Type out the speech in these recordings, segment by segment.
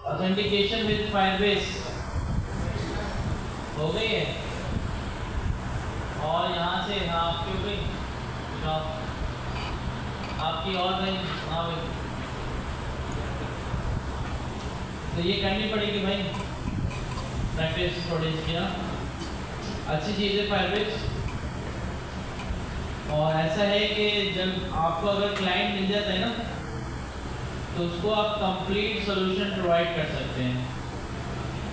Authentication with Firebase हो गई है। और यहाँ से हाँ आपकी हो गई, आपकी और भाई हाँ भाई, तो ये करनी पड़ेगी भाई प्रैक्टिस थोड़ी इसकी ना, अच्छी चीज़ है फायरबेस। और ऐसा है कि जब आपको अगर क्लाइंट मिल जाता है ना तो उसको आप कंप्लीट सॉल्यूशन प्रोवाइड कर सकते हैं,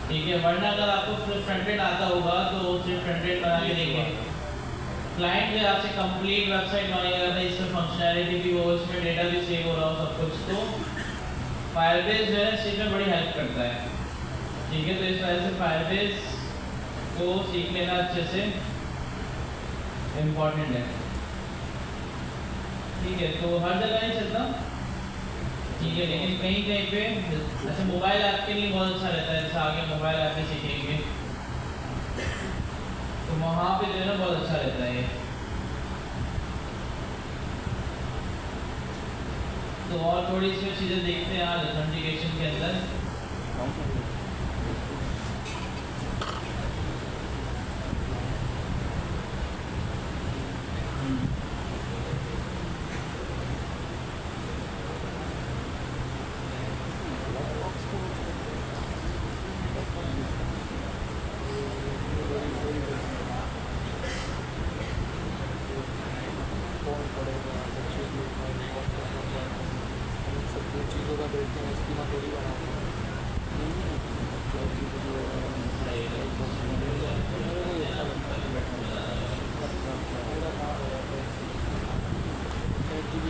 ठीक है। वरना अगर आपको फ्रंट एंड आता होगा तो सिर्फ फ्रंट एंड बना के देंगे, क्लाइंट जो आपसे कंप्लीट वेबसाइट बनाएगा, इसमें फंक्शनैलिटी भी हो, इसमें डेटा भी सेव हो रहा हो सब कुछ, तो फायरबेस जो है इस में बड़ी हेल्प करता है, ठीक है। तो इस वजह से फायरबेस को सीख लेना अच्छे से इम्पॉर्टेंट है, ठीक है। तो हर जगह नहीं चलता, ठीक है, लेकिन कहीं कहीं पे अच्छा मोबाइल ऐप के लिए बहुत अच्छा रहता है, जैसे आगे मोबाइल ऐप भी सीखेंगे तो वहाँ पे जो है ना बहुत अच्छा रहता है ये। तो और थोड़ी इसमें चीज़ें देखते हैं आज ऑथेंटिकेशन के अंदर।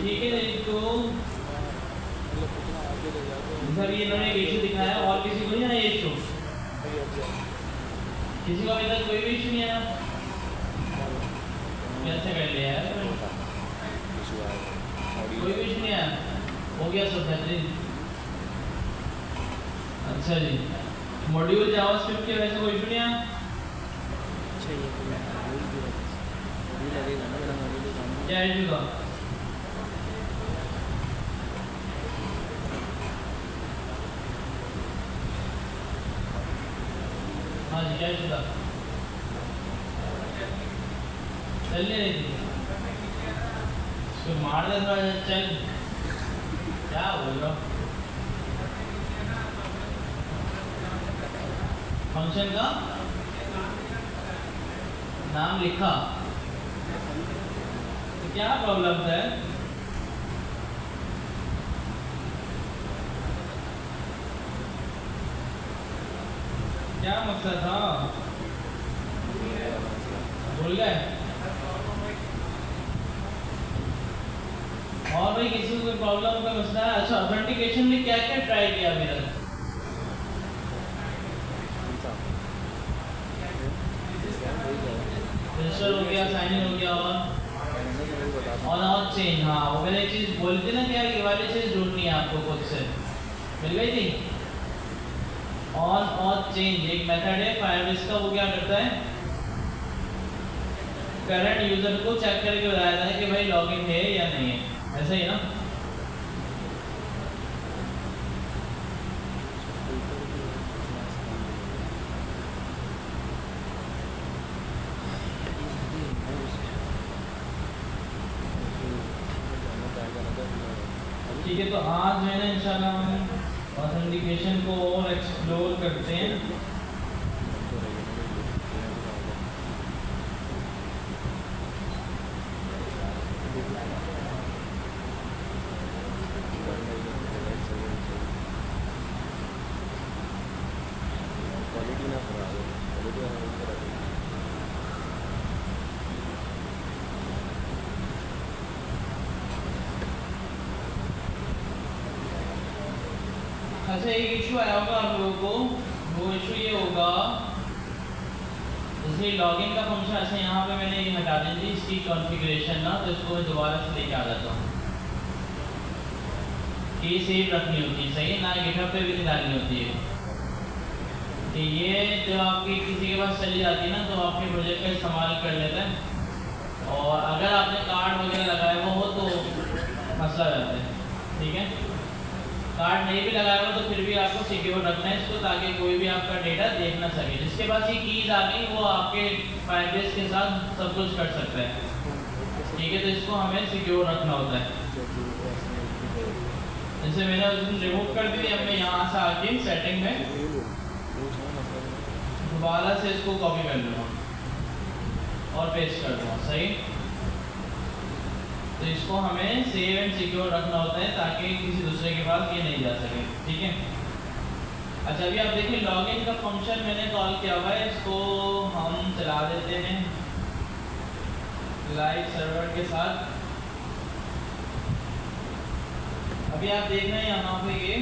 ठीक है, तो सर ये इन्होंने इशू दिखाया, और किसी को नहीं आया इशू? किसी को अभी तक कोई भी इशू नहीं आया? कैसे कर लिया यार, कोई भी इशू नहीं आया? हो गया सब बेहतरीन। अच्छा जी, मॉड्यूल जावास्क्रिप्ट के वैसे कोई इशू नहीं आया? क्या इशू था? हाँ जी, क्या इशू था? चल नहीं रही थी, इसको मार दे थोड़ा, चल क्या बोल रहा हूँ। फंक्शन का नाम लिखा तो क्या प्रॉब्लम था? क्या मकसद था? भूल गए? और भाई किसी को कोई प्रॉब्लम का मसला है? अच्छा, ऑथेंटिकेशन में क्या क्या ट्राई किया मेरा? रजिस्टर हो गया, साइन इन हो गया, और चेंज, हाँ वो मैंने एक चीज़ बोली थी ना कि यार ये वाली चीज़ ढूंढनी है आपको, खुद से मिल गई थी। ऑन और चेंज एक मेथड है फायरबेस का, वो क्या करता है करंट यूजर को चेक करके बताता है कि भाई लॉगिन है या नहीं है, ऐसा ही ना। ठीक है, तो आज जो है ना इंशाल्लाह हम ऑथेंटिकेशन को और एक्सप्लोर करते हैं। अच्छा, एक इशू आया होगा आप लोगों को, वो इशू ये होगा जैसे लॉगिन का फंक्शन, अच्छा यहाँ पे मैंने ये हटा दी थी इसकी कॉन्फ़िगरेशन ना, तो इसको मैं दोबारा से लेके आ जाता हूँ कि सेव रखनी होती है, सही है ना, गिटहब पे भी निकालनी होती है कि ये जो आपकी किसी के पास चली जाती है ना तो आपके प्रोजेक्ट का इस्तेमाल कर लेते हैं, और अगर आपने कार्ड वगैरह लगाया हुआ हो तो मसला रहता है, ठीक है। कार्ड नहीं भी लगाया हुआ तो फिर भी आपको सिक्योर रखना है इसको, ताकि कोई भी आपका डेटा देख ना सके। जिसके पास ये कीज आ गई वो आपके फायरबेस के साथ सब कुछ कर सकता है, ठीक है। तो इसको हमें सिक्योर रखना होता है। जैसे मैंने उस दिन रिमूव कर दी, अब मैं यहाँ से आके सेटिंग में दोबारा से इसको कॉपी कर लूँगा और पेस्ट कर दूँगा, सही। तो इसको हमें सेव एंड सिक्योर रखना होता है ताकि किसी दूसरे के पास ये नहीं जा सके, ठीक है। अच्छा, अभी आप देखिए लॉगिन का फंक्शन मैंने कॉल किया हुआ है, इसको हम चला देते हैं लाइव सर्वर के साथ। अभी आप देख रहे हैं यहाँ पे ये,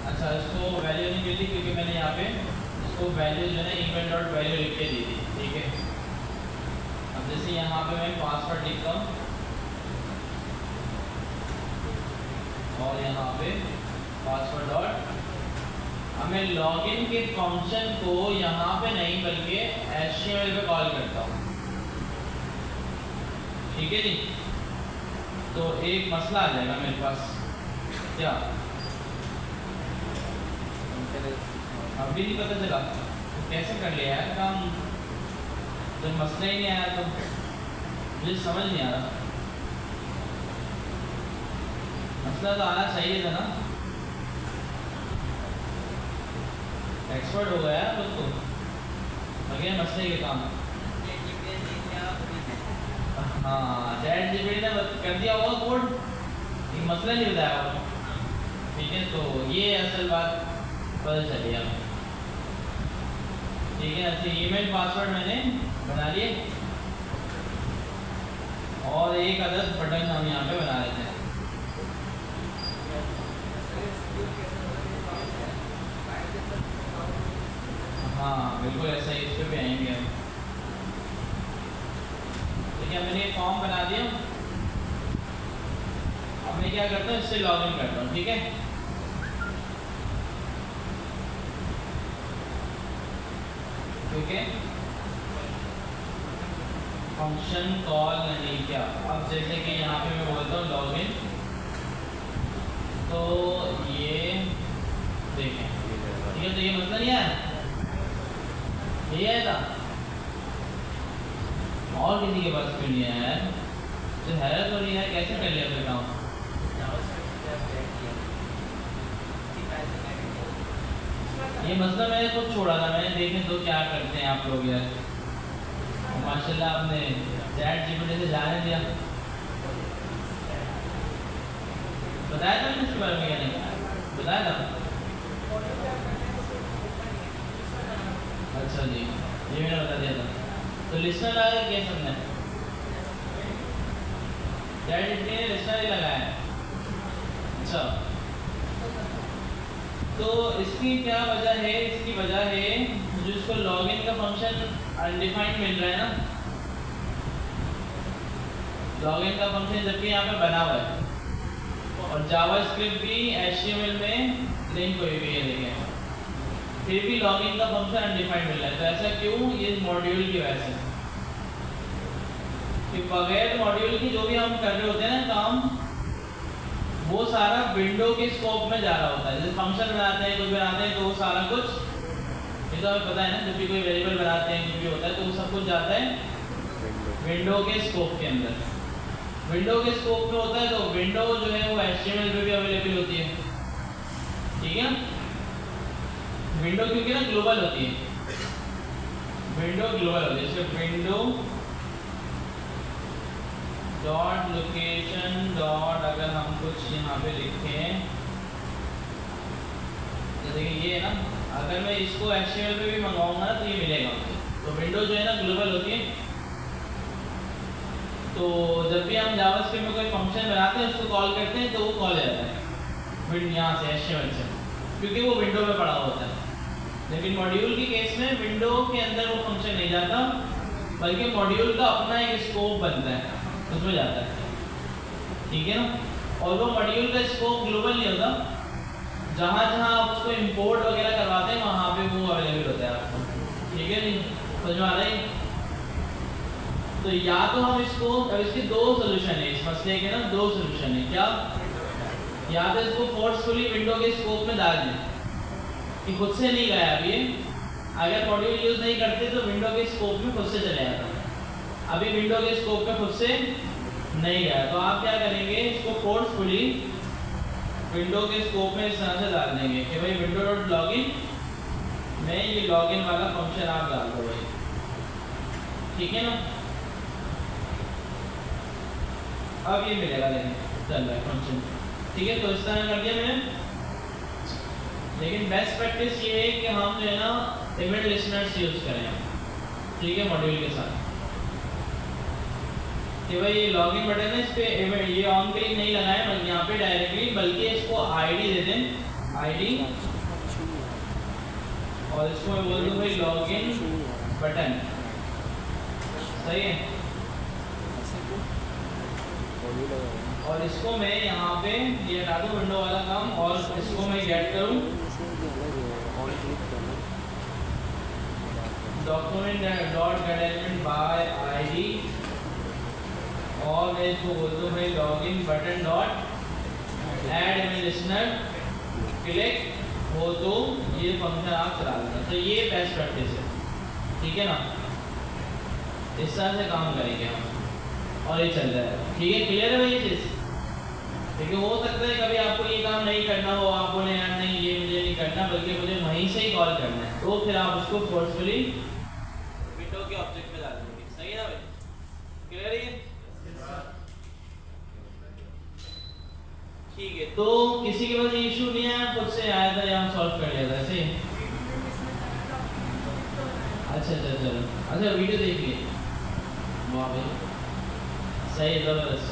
अच्छा इसको वैल्यू नहीं मिली क्योंकि मैंने यहाँ पे इसको वैल्यू जो है इवेंट डॉट वैल्यू लिख के दी थी, ठीक है। अब जैसे यहाँ पे मैं पासवर्ड लिखता हूँ और यहाँ पे पासवर्ड डॉट, हमें लॉगिन के फंक्शन को यहाँ पे नहीं बल्कि HTML पे कॉल करता हूँ, ठीक है जी। तो एक मसला आ जाएगा मेरे पास, क्या अभी नहीं पता चला तो कैसे कर लिया है काम, जब मसला ही नहीं आया तो मुझे समझ नहीं आ रहा। मसला तो आना चाहिए था ना, एक्सपर्ट हो गया तो लगे मसले के काम। हाँ, चैट जीपीटी ने कर दिया होगा कोड, ये मसला नहीं बताया होगा, ठीक है। तो ये असल बात पता चली हमें, ठीक है। अच्छा, ईमेल पासवर्ड मैंने बना लिए और एक अदद बटन हम यहाँ पे बना लेते हैं। हाँ बिल्कुल ऐसा ही, इस पे भी आएंगे हम, ठीक है। मैंने एक फॉर्म बना दिया, अब मैं क्या करता हूँ इससे लॉगिन करता हूँ, ठीक है। ठीक है, फंक्शन कॉल नहीं किया। अब जैसे कि यहाँ पे मैं बोलता हूँ लॉगिन, तो ये देखें, ठीक है। तो ये मतलब नहीं है, ये आया था और किसी के पास क्यों नहीं आया है, तो हैरत हो रही है कैसे कर लिया फिर काम। ये मसला मैंने खुद छोड़ा था, मैंने देखें तो क्या करते हैं आप लोग यार, माशाल्लाह आपने चैट जीपीटी से जाने दिया। बताया था मैंने इसके बारे में, क्या नहीं बताया था? अच्छा जी, ये मैंने बता दिया था। तो लिस्टनर लगा क्या सबने, चैट जीपीटी ने लिस्टनर ही लगाया है। अच्छा, तो इसकी क्या वजह है? इसकी वजह है जो इसको लॉगिन का फंक्शन अनडिफाइंड मिल रहा है ना, लॉगिन का फंक्शन जबकि यहाँ पे बना हुआ है और जावास्क्रिप्ट भी HTML में लिंक हुई हुई है, देखें, फिर भी लॉगिन का फंक्शन अनडिफाइंड मिल रहा है। तो ऐसा क्यों? ये मॉड्यूल की वजह से, कि बगैर मॉड्यूल की जो भी हम कर रहे होते हैं ना काम, वो सारा विंडो के स्कोप में जा रहा होता है। जैसे फंक्शन बनाते हैं, कुछ बनाते हैं, तो वो सारा कुछ, ये तो हमें पता है ना, जब भी कोई वेरिएबल बनाते हैं, कुछ भी होता है, तो वो सब कुछ जाता है विंडो के स्कोप के अंदर। विंडो के स्कोप में होता है, तो विंडो जो है वो HTML पे भी अवेलेबल होती है, ठीक है। विंडो क्योंकि ना ग्लोबल होती है, विंडो ग्लोबल होती है, जैसे विंडो डॉट लोकेशन डॉट, अगर हम कुछ यहाँ पे लिखें, जैसे कि ये है ना, अगर मैं इसको HTML पे भी मंगवाऊंगा ना तो ये मिलेगा। तो विंडो जो है ना ग्लोबल होती है, तो जब भी हम जावास्क्रिप्ट में कोई फंक्शन बनाते हैं उसको कॉल करते हैं तो वो कॉल जाता है यहाँ से HTML से, क्योंकि वो विंडो में पड़ा होता है। लेकिन मॉड्यूल के केस में विंडो के अंदर वो फंक्शन नहीं जाता, बल्कि मॉड्यूल का अपना एक स्कोप बनता है, उसमें जाता है, ठीक है ना। और वो मॉड्यूल का स्कोप ग्लोबल नहीं होता, जहाँ जहाँ आप उसको इंपोर्ट वगैरह करवाते हैं वहाँ पे वो अवेलेबल होता है आपको, ठीक है। नहीं समझ में आ रहा है? तो या तो हम इसको, अब इसके दो सोल्यूशन है इस मसले के ना, दो सोल्यूशन है। क्या? या तो इसको फोर्सफुली विंडो के स्कोप में डाल दें कि खुद से नहीं गया। अभी अगर मॉड्यूल यूज नहीं करते तो विंडो के स्कोप में खुद से चले जाता। अभी विंडो के स्कोप में खुद से नहीं गया, तो आप क्या करेंगे, इसको फोर्सफुली विंडो के स्कोप में इस तरह से डाल देंगे कि भाई विंडो डॉट लॉगिन में ये लॉगिन वाला फंक्शन आप डाल दो भाई, ठीक है ना। अब ये मिलेगा, लेकिन चल रहा है फंक्शन, ठीक है। तो इस तरह कर दिया मैंने। लेकिन बेस्ट प्रैक्टिस ये है कि हम जो है ना इवेंट लिस्टनर्स यूज करें, ठीक है, मॉड्यूल के साथ। कि भाई ये लॉगिन बटन है, इस पे ये ऑन क्लिक नहीं लगाएं बल्कि यहाँ पे डायरेक्टली, बल्कि इसको आईडी दे दें, आईडी, और इसको मैं बोल दूँ भाई लॉगिन बटन, सही है। और इसको मैं यहाँ पे ये हटा दूँ विंडो वाला काम, और इसको मैं गेट करूँ document dot gate element by ID, और मैं इसको बोल दूँ भाई login button dot add event listener, click हो तो ये फंक्शन आप चला देना। तो ये बेस्ट प्रैक्टिस है, ठीक है ना। इस तरह से काम करेंगे हम, और ये चल जाएगा, ठीक है। क्लियर है भाई ये चीज़, ठीक है। हो सकता है कभी आपको ये काम नहीं करना हो, आप बोले यार नहीं ये मुझे नहीं करना, बल्कि मुझे वहीं से ही कॉल करना है, तो फिर आप उसको फोर्सफुली विंडो के ऑब्जेक्ट में डाल देंगे, सही है ना भाई, क्लियर है। ठीक है, तो किसी के पास इशू नहीं है, खुद से आया था या सॉल्व कर लिया था ऐसे। अच्छा चलो, अच्छा वीडियो देखिए, वाह भाई सही, जबरदस्त।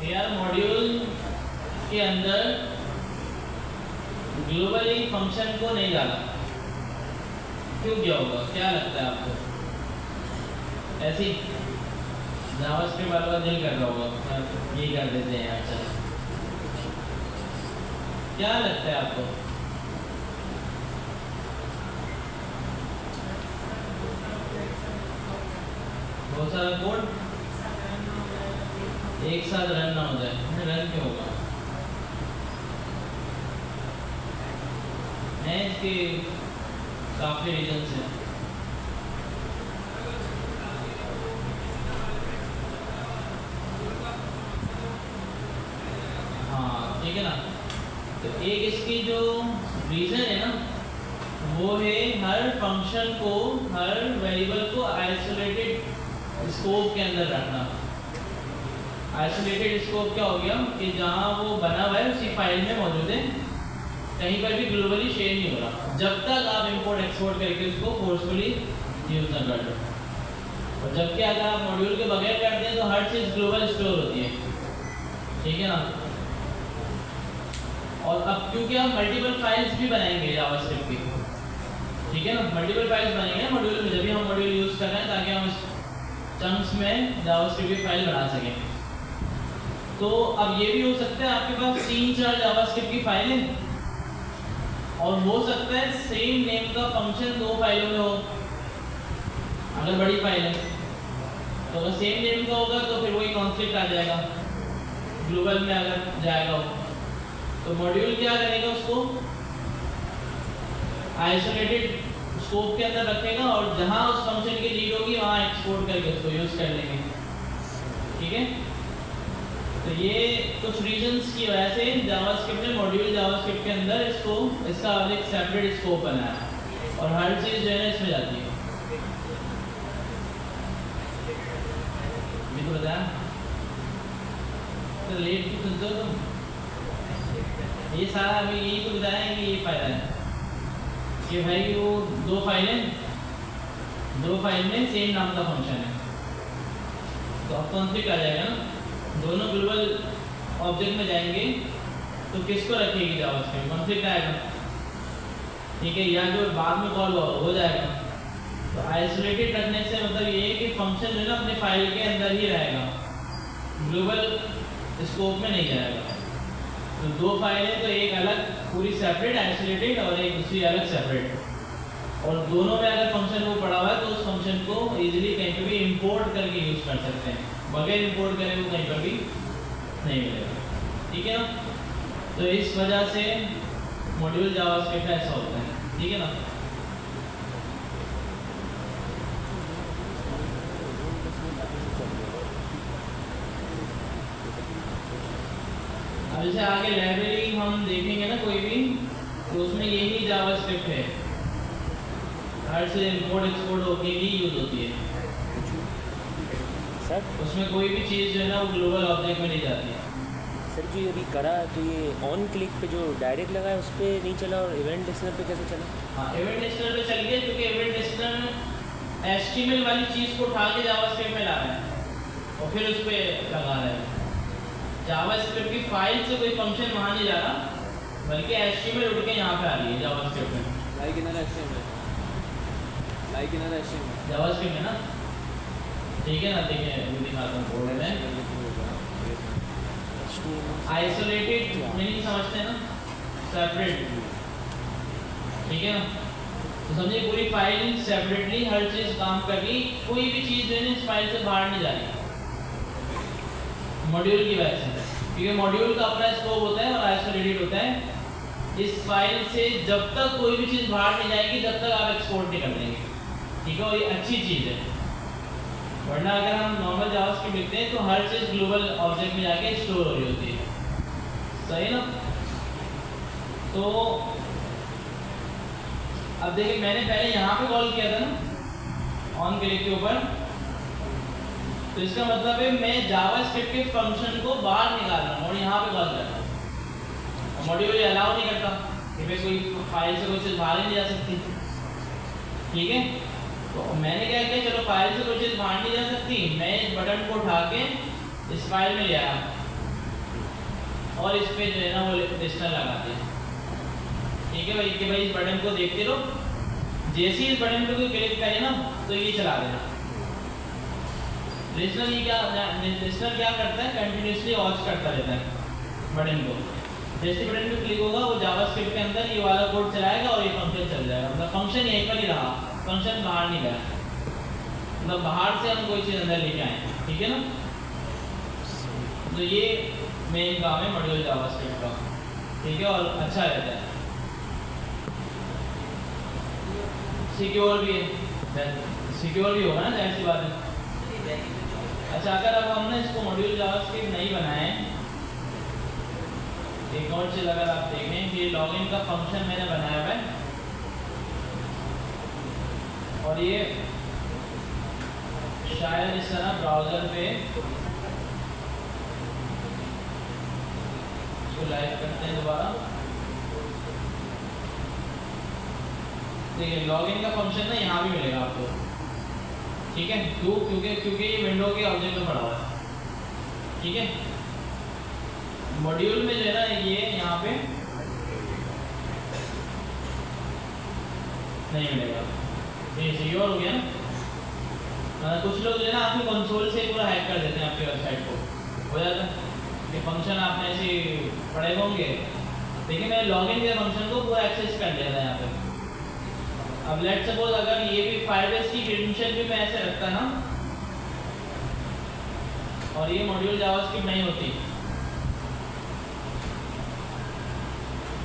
यार मॉड्यूल के अंदर ग्लोबली फंक्शन को नहीं डाला, क्यों क्या होगा, क्या लगता है आपको? ऐसी जावास्क्रिप्ट वालों का दिल कर रहा होगा ये कर देते हैं यार, चलो क्या लगता है आपको? बहुत सारा कोड एक साथ रन ना हो जाए, रन क्यों होगा? है इसके काफी रीजंस हैं। हाँ ठीक है ना। तो एक इसकी जो रीजन है ना, वो है हर फंक्शन को, हर वेरिएबल को आइसोलेटेड स्कोप के अंदर रखना। आइसोलेटेड स्कोप क्या हो गया कि जहाँ वो बना हुआ है उसी फाइल में मौजूद है, कहीं पर भी ग्लोबली शेयर नहीं हो रहा, जब तक आप इंपोर्ट एक्सपोर्ट करके उसको फोर्सफुली यूज ना कर लो। और जबकि अगर आप मॉड्यूल के बगैर करते हैं तो हर चीज़ ग्लोबल स्टोर होती है, ठीक है ना। और अब क्योंकि हम मल्टीपल फाइल्स भी बनाएंगे जावास्क्रिप्ट की, ठीक है ना, मल्टीपल फाइल्स बनेंगे ना मॉड्यूल में, जब भी हम मॉड्यूल यूज कर रहे हैं, ताकि हम इस चंक्स में जावास्क्रिप्ट की फाइल बना सकें। तो अब ये भी हो सकता है आपके पास 3-4 जावास्क्रिप्ट की फाइलें, और हो सकता है सेम नेम का फंक्शन 2 फाइलों में हो, अगर बड़ी फाइल है तो अगर सेम नेम का होगा तो फिर वही कॉन्फ्लिक्ट आ जाएगा ग्लोबल में अगर जाएगा वो। तो मॉड्यूल क्या करेगा, उसको आइसोलेटेड स्कोप के अंदर रखेगा, और जहां उस फंक्शन की नीड होगी वहां एक्सपोर्ट करके उसको यूज कर लेंगे, ठीक है। तो ये कुछ रीजंस की वजह से जावास्क्रिप्ट ने मॉड्यूल जावास्क्रिप्ट के अंदर इसको, इसका एक सेपरेट स्कोप बनाया है, और हर चीज़ जो है ना इसमें जाती है। ये तो बताया, तो लेट की सुनते हो तुम, ये सारा अभी यही तो बताया है कि ये फायदा है कि भाई वो 2 फाइल में सेम नाम का फंक्शन है, तो अब कॉन्फ्लिक्ट आ जाएगा ना, दोनों ग्लोबल ऑब्जेक्ट में जाएंगे तो किसको रखेगी जावास्क्रिप्ट, कॉन्फ्लिक्ट आएगा, ठीक है। या जो बाद में कॉल हो जाएगा, तो आइसोलेटेड रखने से मतलब ये है कि फंक्शन जो है ना अपने फाइल के अंदर ही रहेगा, ग्लोबल स्कोप में नहीं जाएगा। तो दो फाइलें तो एक अलग पूरी सेपरेट आइसोलेटेड और एक दूसरी अलग सेपरेट, और दोनों में अगर फंक्शन वो पड़ा हुआ है तो उस फंक्शन को इजीली कहीं पर भी इंपोर्ट करके यूज़ कर सकते हैं, बगैर इंपोर्ट करे वो कहीं पर भी नहीं मिलेगा। ठीक है ना, तो इस वजह से मॉड्यूल जावास्क्रिप्ट ऐसा होता है। ठीक है ना, अब जैसे आगे लाइब्रेरी हम देखेंगे ना कोई भी, तो उसमें यही जावास्क्रिप्ट है, हर से इंपोर्ट एक्सपोर्ट होके ही यूज होती है सर। उसमें कोई भी चीज़ जो है ना वो ग्लोबल ऑब्जेक्ट में नहीं जाती है। सर जो अभी करा तो ये ऑन क्लिक पे जो डायरेक्ट लगा है उस पर नहीं चला, और इवेंट लिस्टनर पे कैसे चला? हाँ, इवेंट लिस्टनर पे चल गया, क्योंकि इवेंट लिस्टनर एचटीएमएल वाली चीज़ को उठा के जावास्क्रिप्ट में ला रहा है और फिर उस पर लगा रहा है। जावास्क्रिप्ट की फाइल से कोई फंक्शन वहाँ नहीं जा रहा, बल्कि एचटीएमएल उठ के यहाँ पे आ रही है जावास्क्रिप्ट में। जावास्क्रिप्ट में ना, ठीक है ना, देखिए अभी दिखाता हूँ कोड में। आइसोलेटेड नहीं समझते ना, सेपरेट। ठीक है ना, तो समझिए पूरी फाइल सेपरेटली हर चीज़ काम कर रही, कोई भी चीज़ जो है इस फाइल से बाहर नहीं जा रही मॉड्यूल की वजह से, क्योंकि मॉड्यूल का अपना स्कोप होता है और आइसोलेटेड होता है। इस फाइल से जब तक कोई भी चीज़ बाहर नहीं जाएगी तब तक आप एक्सपोर्ट नहीं कर देंगे। ठीक है, और ये अच्छी चीज़ है, वरना अगर हम नॉर्मल जावास्क्रिप्ट लिखते हैं तो हर चीज़ ग्लोबल ऑब्जेक्ट में जाके स्टोर हो रही होती है। सही ना, तो अब देखिए मैंने पहले यहाँ पे कॉल किया था ना ऑन क्लिक के ऊपर, तो इसका मतलब है मैं जावास्क्रिप्ट के फंक्शन को बाहर निकाल रहा हूँ और यहाँ पे कॉल कर रहा हूँ। मॉड्यूल ये अलाउ नहीं करता कि भाई कोई फाइल से कोई चीज़ बाहर ही नहीं जा सकती। ठीक है, तो मैंने क्या किया, चलो फाइल से कोई चीज़ बाहर नहीं जा सकती, मैं इस बटन को उठा के इस फाइल में ले आया और इस पे जो है ना वो लिस्टनर लगा दिया। ठीक है भाई, कि भाई इस बटन को देखते रहो, जैसे ही इस बटन पे कोई क्लिक करे ना तो ये चला देना। लिस्टनर क्या करता है, कंटिन्यूसली वॉच करता रहता है बटन को। जैसे बटन पे क्लिक होगा वो जावास्क्रिप्ट के अंदर ये वाला कोड चलाएगा और ये फंक्शन चल जाएगा। मतलब फंक्शन यहीं पर ही रहा, फंक्शन बाहर नहीं गया, मतलब बाहर से हम कोई चीज़ अंदर लेके आए। ठीक है ना, तो ये मेन काम है मॉड्यूल जावास्क्रिप्ट का। ठीक है, और अच्छा रहता है, सिक्योर भी है, सिक्योर भी होगा ना, जाहिर सी बात है। अच्छा, अगर अब हमने इसको मॉड्यूल जावास्क्रिप्ट नहीं बनाए, एक और चीज़ अगर आप देखें कि लॉगिन का फंक्शन मैंने बनाया हुआ है और ये शायद इस तरह ब्राउज़र पे इसको लाइव करते हैं दोबारा। देखिए लॉगिन का फंक्शन ना यहाँ भी मिलेगा आपको। ठीक है, क्यों, क्योंकि ये विंडो के ऑब्जेक्ट में पड़ा हुआ है। ठीक है, मॉड्यूल में जो है ना ये यहाँ पे नहीं मिलेगा, ये सिक्योर हो गया ना। कुछ लोग जो है ना आपके कंसोल से पूरा हैक कर देते हैं आपकी वेबसाइट को, हो जाता है कि फंक्शन आपने ऐसे पढ़े होंगे। देखिए मैंने लॉगिन के फंक्शन को पूरा एक्सेस कर लिया था यहाँ पे। अब लेट सपोज अगर ये भी फायरबेस की क्रेडेंशियल भी मैं ऐसे रखता ना और ये मॉड्यूल जावास्क्रिप्ट नहीं होती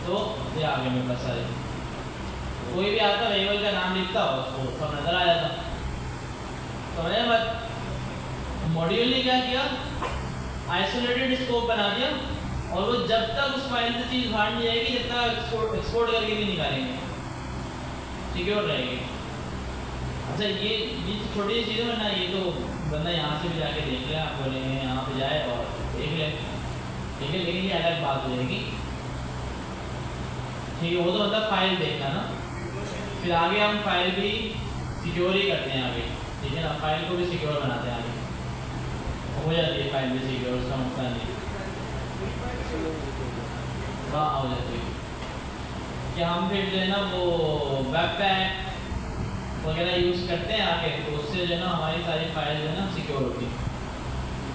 तो ये आगे मेरे पास सारे कोई भी आता वेरिएबल का नाम लिखता हो उसको सब नजर आ जाता। समझे बात? मॉड्यूल ने क्या किया, आइसोलेटेड स्कोप बना दिया और वो जब तक उस फाइल से चीज़ बाहर नहीं जाएगी जब तक एक्सपोर्ट करके भी निकालेंगे, सिक्योर रहेगी। अच्छा ये छोटी चीज़ है ना, ये तो बंदा यहाँ से भी जाके देख ले, आप बोलेंगे यहाँ पे जाए और देख ले, ठीक है, लेकिन ये अलग बात हो जाएगी। ठीक है, वो तो मतलब फाइल देखना ना, फिर आगे हम फाइल भी सिक्योर ही करते हैं आगे। ठीक है ना, फाइल को भी सिक्योर बनाते हैं आगे, हो जाती है फाइल भी सिक्योर, उसका मसला नहीं। हाँ हो जाती है कि हम फिर जो है ना वो वेब पैक वगैरह यूज़ करते हैं आगे, तो उससे जो है ना हमारी सारी फाइल जो है ना सिक्योर होती है।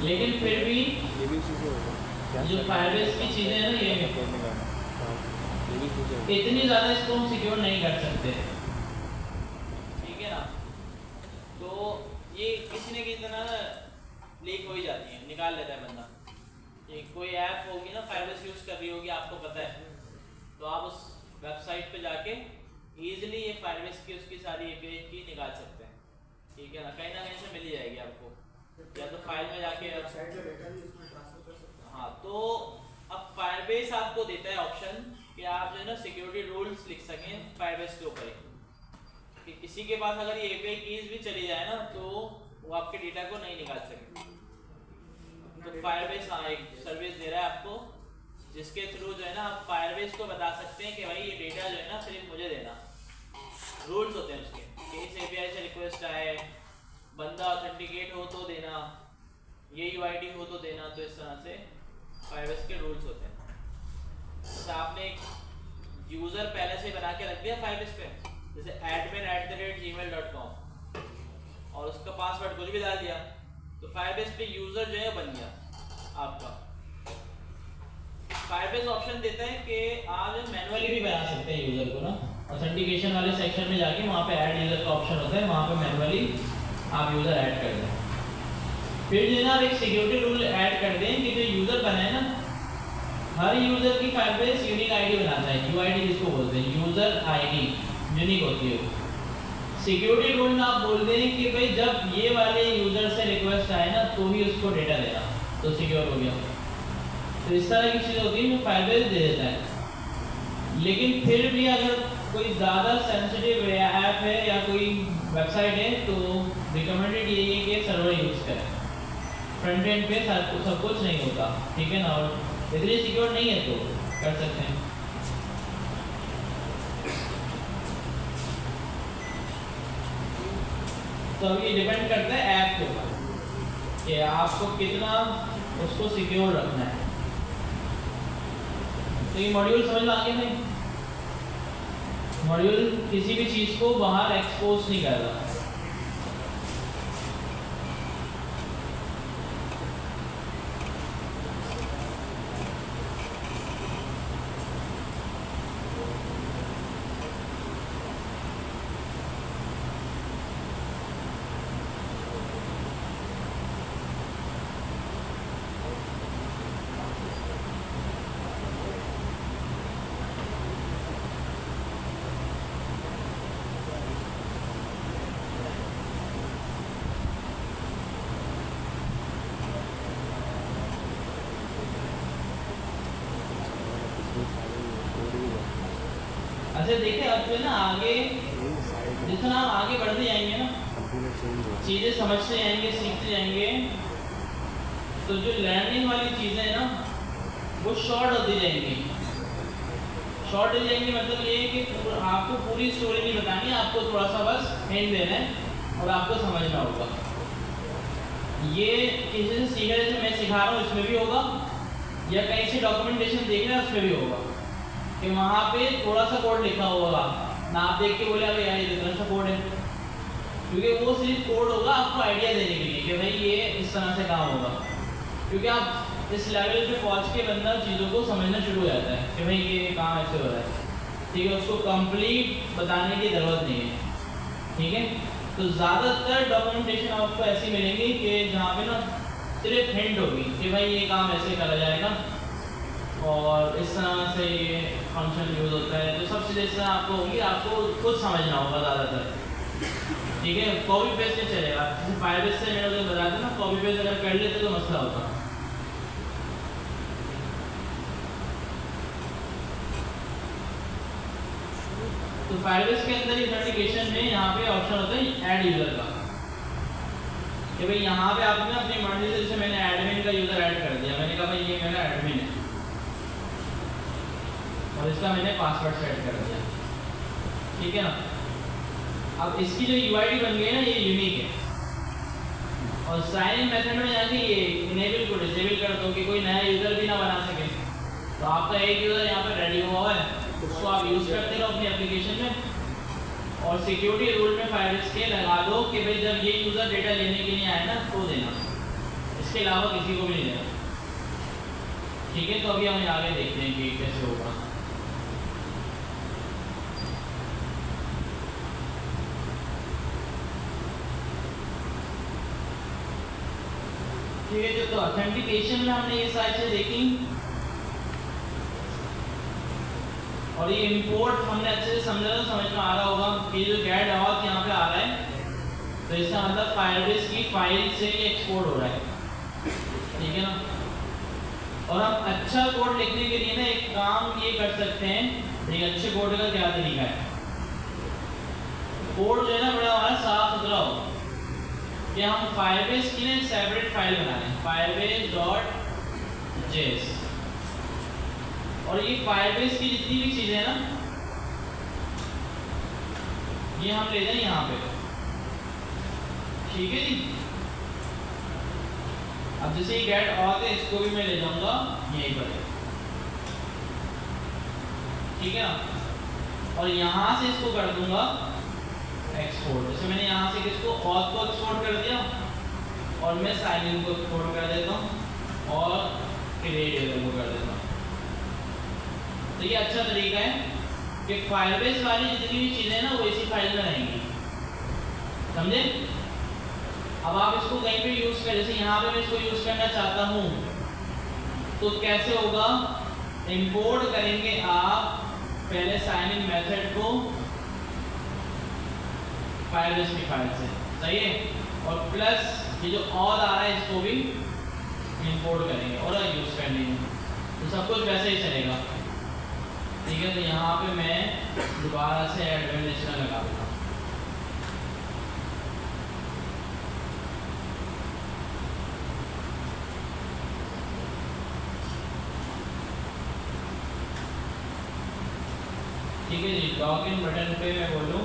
लेकिन फिर भी ये भी चीज़ें होगा जो फायरबेस की चीज़ें हैं ना, ये भी चीज़ें इतनी ज़्यादा इसको हम सिक्योर नहीं कर सकते, ठीक है ना। तो ये किसी न किसी तरह लीक हो ही जाती है, निकाल लेता है बंदा। ये कोई ऐप होगी ना फायरबेस यूज़ कर रही होगी, आपको पता है, तो आप उस वेबसाइट पे जाके ईजिली ये फायरबेस की उसकी सारी एपीआई की निकाल सकते हैं, ठीक है ना। कहीं से मिल ही जाएगी आपको, या तो फाइल में जाके हाँ। तो अब फायरबेस आपको देता है ऑप्शन कि आप जो है ना सिक्योरिटी रूल्स लिख सकें फायरबेस के ऊपर ही, कि किसी के पास अगर ये एपीआई कीज भी चली जाए ना तो वो आपके डेटा को नहीं निकाल सके। तो फायरबेस हाँ एक सर्विस दे रहा है आपको, जिसके थ्रू जो है ना आप फायरबेस को बता सकते हैं कि भाई ये डेटा जो है ना सिर्फ मुझे देना। रूल्स होते हैं उसके कि इस एपीआई से रिक्वेस्ट आए, बंदा ऑथेंटिकेट हो तो देना, ये यूआईडी हो तो देना। तो इस तरह से फायरबेस के रूल्स होते हैं। जैसे आपने एक यूज़र पहले से बना के रख दिया फायरबेस पे, जैसे admin@gmail.com, और उसका पासवर्ड कुछ भी डाल दिया, तो फायरबेस पे यूज़र जो है बन गया आपका। फायरबेस ऑप्शन देता है कि आप मैनुअली भी बना सकते हैं यूज़र को ना, ऑथेंटिकेशन वाले सेक्शन में जाके वहाँ पे ऐड यूज़र का ऑप्शन होता है, वहाँ पे मैनुअली आप यूज़र ऐड कर दें। फिर जो है ना आप एक सिक्योरिटी रूल ऐड कर दें कि जो यूज़र बना है ना, हर यूज़र की फायरबेस यूनिक आईडी बनाता है, यूआईडी जिसको बोलते हैं, यूज़र आईडी यूनिक होती है। सिक्योरिटी रूल में आप बोल दें कि भाई जब ये वाले यूज़र से रिक्वेस्ट आए ना तो ही उसको डेटा देना, तो सिक्योर हो गया। तो इस तरह की चीज़ होती है जो फायरबेस दे देता है। लेकिन फिर भी अगर कोई ज़्यादा सेंसिटिव ऐप है या कोई वेबसाइट है तो रिकमेंडेड यही है कि सर्वर यूज़ करें। फ्रंट एंड पे सब कुछ नहीं होता, ठीक है ना, और इतनी सिक्योर नहीं है तो कर सकते हैं। तो अब ये डिपेंड करता है ऐप के ऊपर कि आपको कितना उसको सिक्योर रखना है। तो ये मॉड्यूल समझ में आ गया नहीं? मॉड्यूल किसी भी चीज़ को बाहर एक्सपोज नहीं कर रहा। अच्छा देखिए, अब जो है ना आगे जितना हम आगे बढ़ते जाएंगे ना, चीज़ें समझते जाएंगे, सीखते जाएंगे, तो जो लर्निंग वाली चीज़ें हैं ना वो शॉर्ट होती जाएंगी। शॉर्ट हो जाएंगी मतलब ये कि आपको पूरी स्टोरी नहीं बतानी, आपको थोड़ा सा बस हिंट देना है और आपको समझना होगा। ये किसी से सीखा, जैसे मैं सिखा रहा हूँ इसमें भी होगा, या कहीं से डॉक्यूमेंटेशन देख रहे हैं उसमें भी होगा कि वहाँ पे थोड़ा सा कोड लिखा होगा ना, आप देख के बोले अरे यार ये इतना सा कोड है, क्योंकि वो सिर्फ कोड होगा आपको आइडिया देने के लिए कि भाई ये इस तरह से काम होगा। क्योंकि आप इस लेवल पे पहुँच के बंदा चीज़ों को समझना शुरू हो जाता है कि भाई ये काम ऐसे हो रहा है, ठीक है, उसको कंप्लीट बताने की ज़रूरत नहीं है, ठीक है। तो ज़्यादातर डॉक्यूमेंटेशन आपको ऐसी मिलेंगी कि जहाँ पे ना सिर्फ हिंट होगी कि भाई ये काम ऐसे करा जाएगा और इस तरह से ये फंक्शन यूज़ होता है। तो सब चीज़ें इस तरह आपको होंगी, आपको खुद समझना होगा ज़्यादातर, ठीक है। कॉपी पेस्ट नहीं चलेगा। जैसे फायरबेस से मैंने उधर बताया था ना, कॉपी पेस्ट अगर कर लेते तो मसला होता। तो फायरबेस के अंदर ऑथेंटिकेशन में यहाँ पे ऑप्शन होता है ऐड यूज़र का, कि भाई यहाँ पे आपने अपनी मर्जी से, जैसे मैंने एडमिन का यूज़र ऐड कर दिया, मैंने कहा भाई ये मेरा एडमिन है और इसका मैंने पासवर्ड सेट कर दिया, ठीक है ना। अब इसकी जो यूआईडी बन गई है ना, ये यूनिक है, और साइन इन मेथड में जाके ये इनेबल को डिसेबल कर दो कि कोई नया यूज़र भी ना बना सके। तो आपका एक यूज़र यहाँ पे रेडी हुआ है, उसको आप यूज़ करते रहो अपनी एप्लीकेशन में, और सिक्योरिटी रूल में फायरबेस के लगा दो कि भाई जब ये यूज़र डेटा लेने के लिए आए ना तो देना, इसके अलावा किसी को भी नहीं देना। ठीक है, तो अभी हम आगे देखते हैं कि कैसे होगा। ठीक है, तो ऑथेंटिकेशन में हमने ये सारी चीजें देखी और ये इंपोर्ट हमने अच्छे से समझा, तो समझ में आ रहा होगा कि जो गेट ऑथ यहाँ पे आ रहा है तो इसका मतलब फायरबेस की फाइल से ये एक्सपोर्ट हो रहा है। ठीक है ना, और हम अच्छा कोड लिखने के लिए ना एक काम ये कर सकते हैं। एक अच्छे कोड का क्या तरीका है, कोड जो है ना बड़ा हमारा साफ सुथरा हो कि हम फायरबेस की ना एक सेपरेट फाइल बना लें, firebase.js, और ये फायरबेस की जितनी भी चीजें हैं ना ये हम ले जाएं यहाँ पे। ठीक है जी, अब जैसे ये गेट ऑथ है इसको भी मैं ले जाऊंगा यहीं पर। ठीक है ना, और यहाँ से इसको कर दूंगा एक्सपोर्ट। जैसे मैंने यहाँ से किसको ऑथ को एक्सपोर्ट कर दिया और मैं साइनिंग को एक्सपोर्ट कर देता हूँ और क्रिएट को कर देता हूँ। तो ये अच्छा तरीका है कि फायरबेस वाली जितनी भी चीजें ना वो इसी फाइल में रहेंगी, समझे। अब आप इसको कहीं पे यूज कर, जैसे यहाँ पे मैं इसको यूज करना चाहता हूँ तो कैसे होगा, इंपोर्ट करेंगे आप पहले साइन इन मेथड को फायरबेस की फाइल से, सही है, और प्लस ये जो ऑल आ रहा है इसको भी इंपोर्ट करेंगे और यूज कर लेंगे, तो सब कुछ वैसे ही चलेगा। ठीक है, तो यहाँ पे मैं दोबारा से एडमिनिस्ट्रेटर लगा दूंगा। ठीक है जी, लॉगिन बटन पे मैं बोलूँ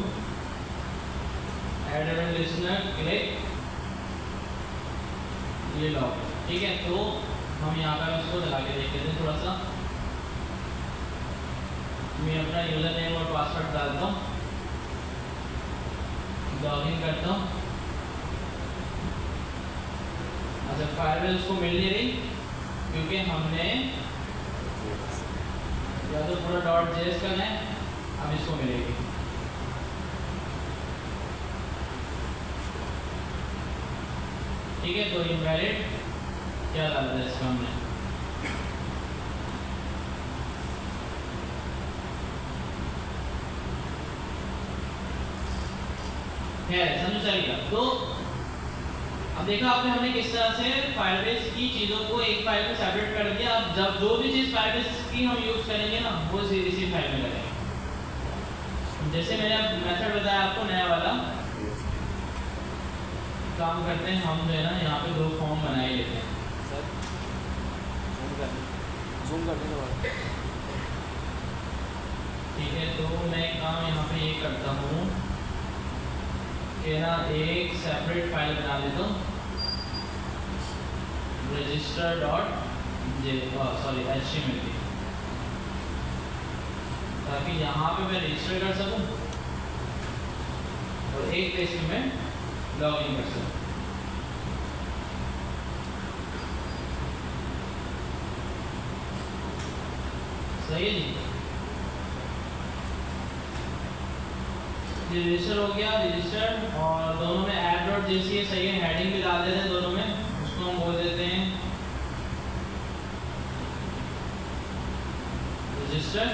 एड लिसनर क्लिक, ये लॉग। ठीक है, तो हम यहाँ पर उसको चला के देख लेते हैं थोड़ा सा। मैं अपना यूजर नेम और पासवर्ड डालता हूँ, लॉगिन करता हूँ। अच्छा, फायरबेस को मिल नहीं रही क्योंकि हमने या तो पूरा .js करना है, अब इसको मिलेगी। ठीक है, तो इनवैलिड क्या डालता है इसका हमने, समझ चलिएगा। तो अब देखा आपने हमने किस तरह से फायरबेस की चीजों को एक फाइल में सेपरेट कर दिया। अब जब जो भी चीज फायरबेस की हम यूज करेंगे ना वो इसी फाइल में करेंगे। जैसे मैंने मेथड बताया आपको नया वाला काम करते हैं हम, जो है ना यहाँ पे दो फॉर्म बनाए लेते हैं। सर जूम कर देना। ठीक है, तो मैं एक काम यहाँ पे ये करता हूँ कि ना एक सेपरेट फाइल बना लेता हूँ register.html की, ताकि यहाँ पे मैं रजिस्टर कर सकूँ और एक पेज में मैं लॉग इन कर सकूँ। सही है जी, रजिस्टर हो गया, रजिस्टर, और दोनों में app.js है, सही है, हेडिंग भी डाल देते हैं दोनों में। उसको हम बोल देते हैं रजिस्टर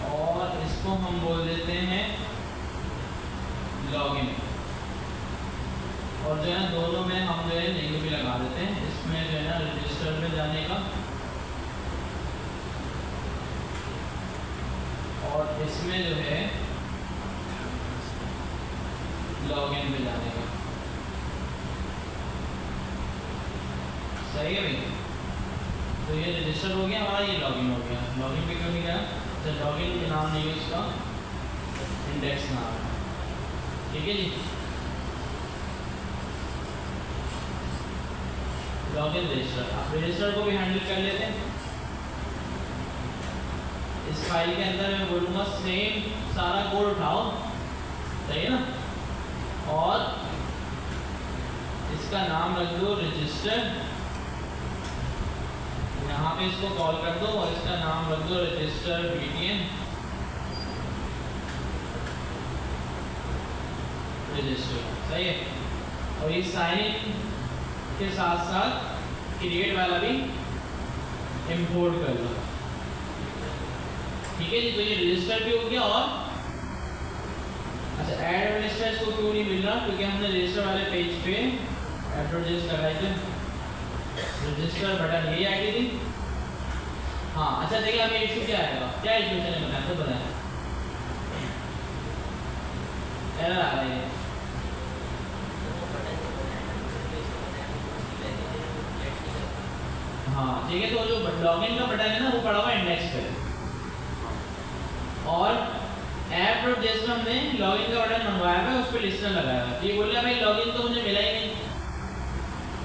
और इसको हम बोल देते हैं लॉगिन। और जो है दोनों में हम जो है लिंक भी लगा देते हैं, इसमें जो है ना रजिस्टर में जाने का और इसमें जो है लॉगिन पे जाने का। सही है भाई, तो ये रजिस्टर हो गया हमारा, ये लॉगिन हो गया। लॉगिन पे क्यों नहीं गया, तो लॉगिन के नाम नहीं है उसका, इंडेक्स नाम है। ठीक है जी, लॉगिन रजिस्टर। आप रजिस्टर को भी हैंडल कर लेते हैं। इस फाइल के अंदर मैं बोलूँगा सेम सारा कोड उठाओ सही है ना। और इसका नाम रख दो रजिस्टर, यहाँ पे इसको कॉल कर दो और इसका नाम रख दो रजिस्टर BTN रजिस्टर, सही है। और ये साइन इन के साथ साथ क्रिएट वाला भी इंपोर्ट कर लो, ठीक है जी। तो ये रजिस्टर भी हो गया। और अच्छा, ऐड एडमिनिस्ट्रेटर को क्यों नहीं मिल रहा, क्योंकि हमने रजिस्टर वाले पेज पे एड्रेस लगाए थे, रजिस्टर बटन यही आईडी थी। हाँ अच्छा, देखिए हमें इशू क्या आएगा, क्या इशू चले बताएं तो बताएं। एरर आ रही है, हाँ ठीक है। तो जो लॉगिन का बटन है ना वो पड़ा हुआ इंडेक्स पे, और ऐप डॉट जेएस में हमने लॉगिन का बटन मंगवाया है, उस पर लिस्टर लगाया है। ये बोल रहा है भाई लॉगिन तो मुझे मिला ही नहीं,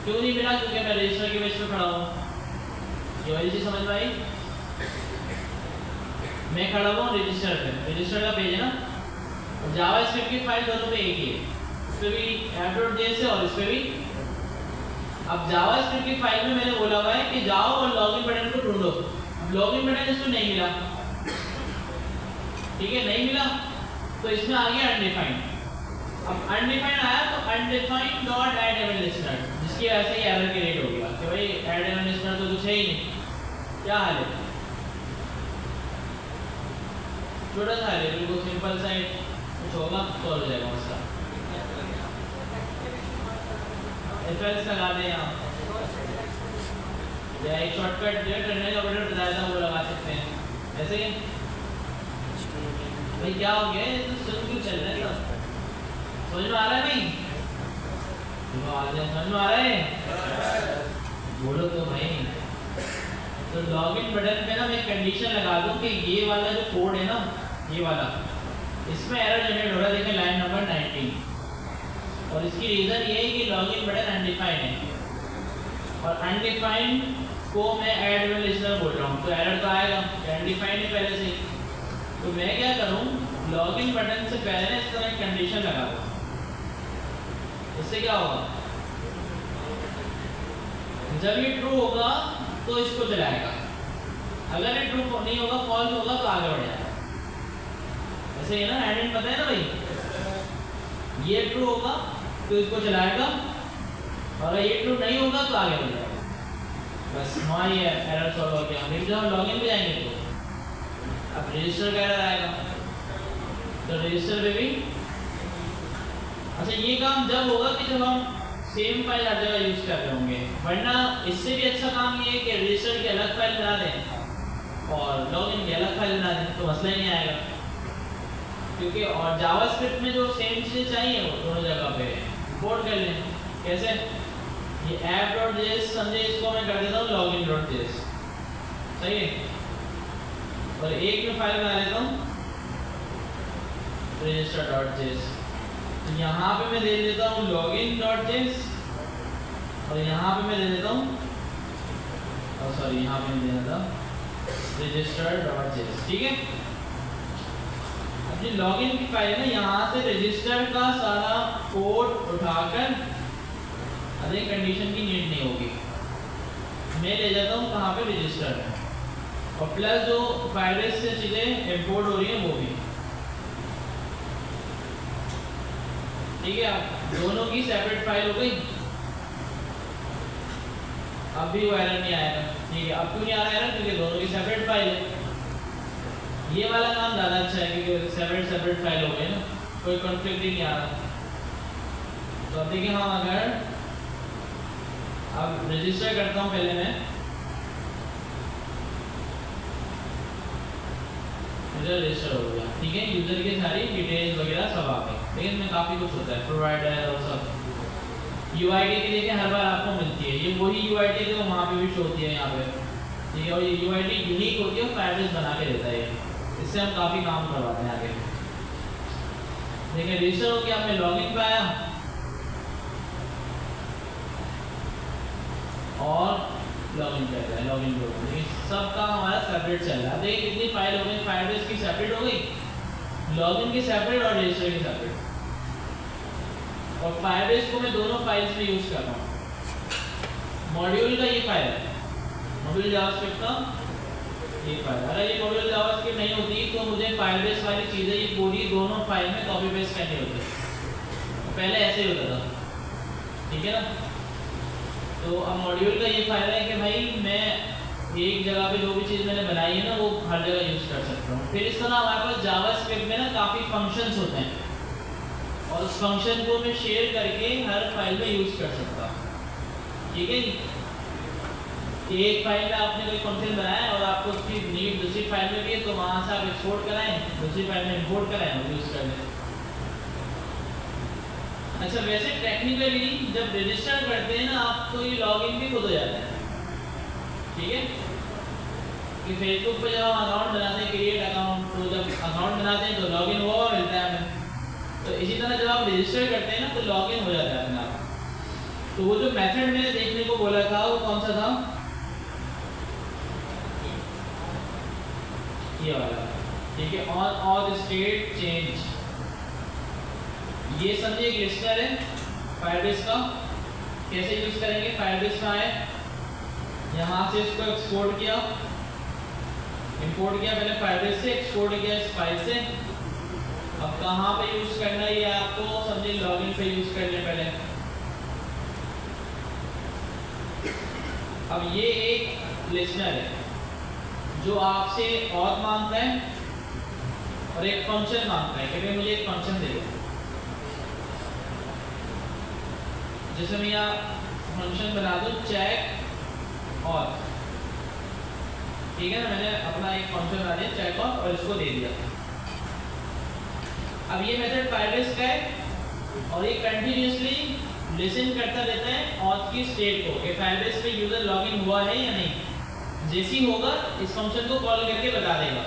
क्यों नहीं मिला, क्योंकि मैं रजिस्टर के पेज पे खड़ा हूँ। ये वाली चीज समझ में आई। मैं खड़ा हुआ हूँ रजिस्टर पे, रजिस्टर का पेज है ना, और जावास्क्रिप्ट की फाइल दोनों पे एक ही है, इस पे भी ऐप डॉट जेएस है और इस पे भी। अब जावास्क्रिप्ट की फाइल में मैंने बोला हुआ है कि जाओ और लॉगिन बटन को ढूंढो। अब लॉगिन बटन इसको नहीं मिला, ठीक है, नहीं मिला, तो इसमें आ गया अनडिफाइंड। अब अनडिफाइंड आया तो undefined dot add event listener, जिसकी वजह से एरर क्रिएट हो गया कि भाई ऐड इवेंट लिस्टनर तो कुछ है ही नहीं। क्या हाल है, छोटा सा है, बिल्कुल सिंपल सा कुछ होगा, सॉल्व हो जाएगा मसला। एफएल्स लगा दें यहाँ, या एक शॉर्टकट जो टर्मिनल ऑपरेटर बताया था वो लगा सकते हैं ऐसे ही। भाई क्या हो गया, तो सुन क्यों चल रहा है, समझ में आ रहा है भाई, समझ में आ रहा है, बोलो तो भाई। तो लॉगिन बटन पे ना मैं कंडीशन लगा दूं कि ये वाला जो कोड है ना, ये वाला, इसमें एरर जनरेट हो रहा है, देखें लाइन नंबर 19, और इसकी रीजन ये है कि लॉगिन बटन अनडिफाइंड है, और अनडिफाइंड को मैं ऐड इवेंट लिस्टनर बोल रहा हूँ, तो एरर तो आएगा, अनडिफाइंड है पहले से। तो मैं क्या करूं, लॉगिन बटन से पहले इस तरह कंडीशन लगा दूं, इससे क्या होगा, जब ये ट्रू होगा तो इसको चलाएगा, अगर ये ट्रू नहीं होगा, फॉल्स होगा तो आगे बढ़ जाएगा। ऐसे ही ना, एंड पता है ना भाई, ये ट्रू होगा तो इसको चलाएगा, और ये ट्रू नहीं होगा तो आगे बढ़ जाएगा। बस हमारी एरर सॉल्व हो गया। फिर जब हम लॉगिन पे जाएंगे तो अब रजिस्टर का एरर आएगा, तो रजिस्टर पे भी अच्छा, ये काम जब होगा कि जब हम सेम फाइल हर जगह यूज कर रहे होंगे, वरना इससे भी अच्छा काम ये है कि रजिस्टर की अलग फाइल बना दें और लॉगिन की अलग फाइल बना दें, तो मसला ही नहीं आएगा। क्योंकि और जावास्क्रिप्ट में जो सेम चीज़ें चाहिए वो दोनों जगह पे इंपोर्ट कर लें। कैसे, ये app.js समझे, इसको मैं कर देता हूँ login.js, सही है, और एक में फाइल बना लेता हूँ register.js। तो यहाँ पे मैं दे देता हूँ login.js, और यहाँ पे मैं दे देता हूँ, सॉरी यहाँ पे मैं दे देता हूँ register.js, ठीक है। अब ये लॉगिन की फाइल है, यहाँ से रजिस्टर का सारा कोड उठाकर, अरे कंडीशन की नीड नहीं होगी, मैं ले जाता हूँ कहाँ पे, रजिस्टर है, और प्लस जो फाइलें से चीज़ें इंपोर्ट हो रही हैं वो भी, ठीक है। अब दोनों की सेपरेट फाइल हो गई, अब भी वो एरर नहीं आएगा, ठीक है। अब क्यों नहीं आ रहा एरर, क्योंकि दोनों की सेपरेट फाइल है। ये वाला काम ज़्यादा अच्छा है क्योंकि सेपरेट फाइल हो गए ना, कोई कॉन्फ्लिक्ट ही नहीं आ रहा। तो अब देखिए, हम अगर अब रजिस्टर करता हूँ, पहले मैं रजिस्टर हो गया, ठीक है, यूजर की सारी डिटेल्स वगैरह सब आ गई, लेकिन इसमें काफ़ी कुछ होता है, प्रोवाइडर और सब। यूआईडी की देखिए हर बार आपको मिलती है, ये वही यूआईडी है जो वहाँ पे भी शो होती है यहाँ पे, ठीक है, और ये यूआईडी यूनिक होती है, उसका एड्रेस बना के देता है, इससे हम काफ़ी काम करवाते हैं आगे। देखिए रजिस्टर हो गया, आपने लॉगिन पे आया और लॉगिन कर रहा है, लॉगिन कर रहा है, सब काम हमारा सेपरेट चल रहा है। देखिए कितनी फाइल हो गई, फाइल इसकी सेपरेट हो गई, लॉगिन की सेपरेट और रजिस्टर की सेपरेट। और फायरबेस को मैं दोनों फाइल्स में यूज कर रहा हूँ। मॉड्यूल का ये फाइल है, मॉड्यूल जावास्क्रिप्ट का ये फाइल। अगर ये मॉड्यूल जावास्क्रिप्ट नहीं होती तो मुझे फायरबेस वाली चीज़ें ये पूरी दोनों फाइल में कॉपी पेस्ट करनी होती है। पहले ऐसे ही होता था, ठीक है ना। तो अब मॉड्यूल का ये फायदा है कि भाई मैं एक जगह पे जो भी चीज़ मैंने बनाई है ना वो हर जगह यूज कर सकता हूँ। फिर इस तरह हमारे पास जावास्क्रिप्ट में ना काफ़ी फंक्शंस होते हैं और उस फंक्शन को मैं शेयर करके हर फाइल में यूज कर सकता हूँ, ठीक है। एक फाइल में आपने कोई फंक्शन बनाया और आपको उसकी नीड दूसरी फाइल में भी है तो वहाँ से आप एक्सपोर्ट कराएं, दूसरी फाइल में इंपोर्ट कराएं और यूज कर लें। अच्छा, वैसे टेक्निकली जब रजिस्टर करते हैं ना आप तो ये लॉगिन भी खुद हो जाता है, ठीक है। कि फेसबुक पे जब हम अकाउंट बनाते हैं, क्रिएट अकाउंट, तो जब अकाउंट बनाते हैं तो लॉगिन हुआ मिलता है हमें। तो इसी तरह जब आप रजिस्टर करते हैं ना तो लॉगिन हो जाता है अपना। तो वो जो मेथड मैंने देखने को बोला था वो कौन सा था, ये वाला, ठीक है। ऑन स्टेट चेंज, ये समझिए एक लिस्टर है फायरबेस का। कैसे यूज करेंगे, फायरबेस में आए, यहाँ से इसको एक्सपोर्ट किया, इंपोर्ट किया पहले फायरबेस से, एक्सपोर्ट किया इस फाइल से। अब कहाँ पे यूज करना है ये आपको समझिए लॉगिन पे यूज कर लें पहले। अब ये एक लिस्टर है जो आपसे ऑथ मांगता है और एक फंक्शन मांगता है कि भाई मुझे एक फंक्शन दे दो। जैसे मैं यहाँ फंक्शन बना दूँ चेक ऑथ, ठीक है ना। मैंने अपना एक फंक्शन बना दिया चेक ऑथ और इसको दे दिया। अब ये मेथड फायरबेस का है और ये कंटिन्यूअसली लिसन करता रहता है ऑथ की स्टेट को कि फायरबेस में यूजर लॉगिन हुआ है या नहीं। जैसे ही होगा इस फंक्शन को कॉल करके बता देगा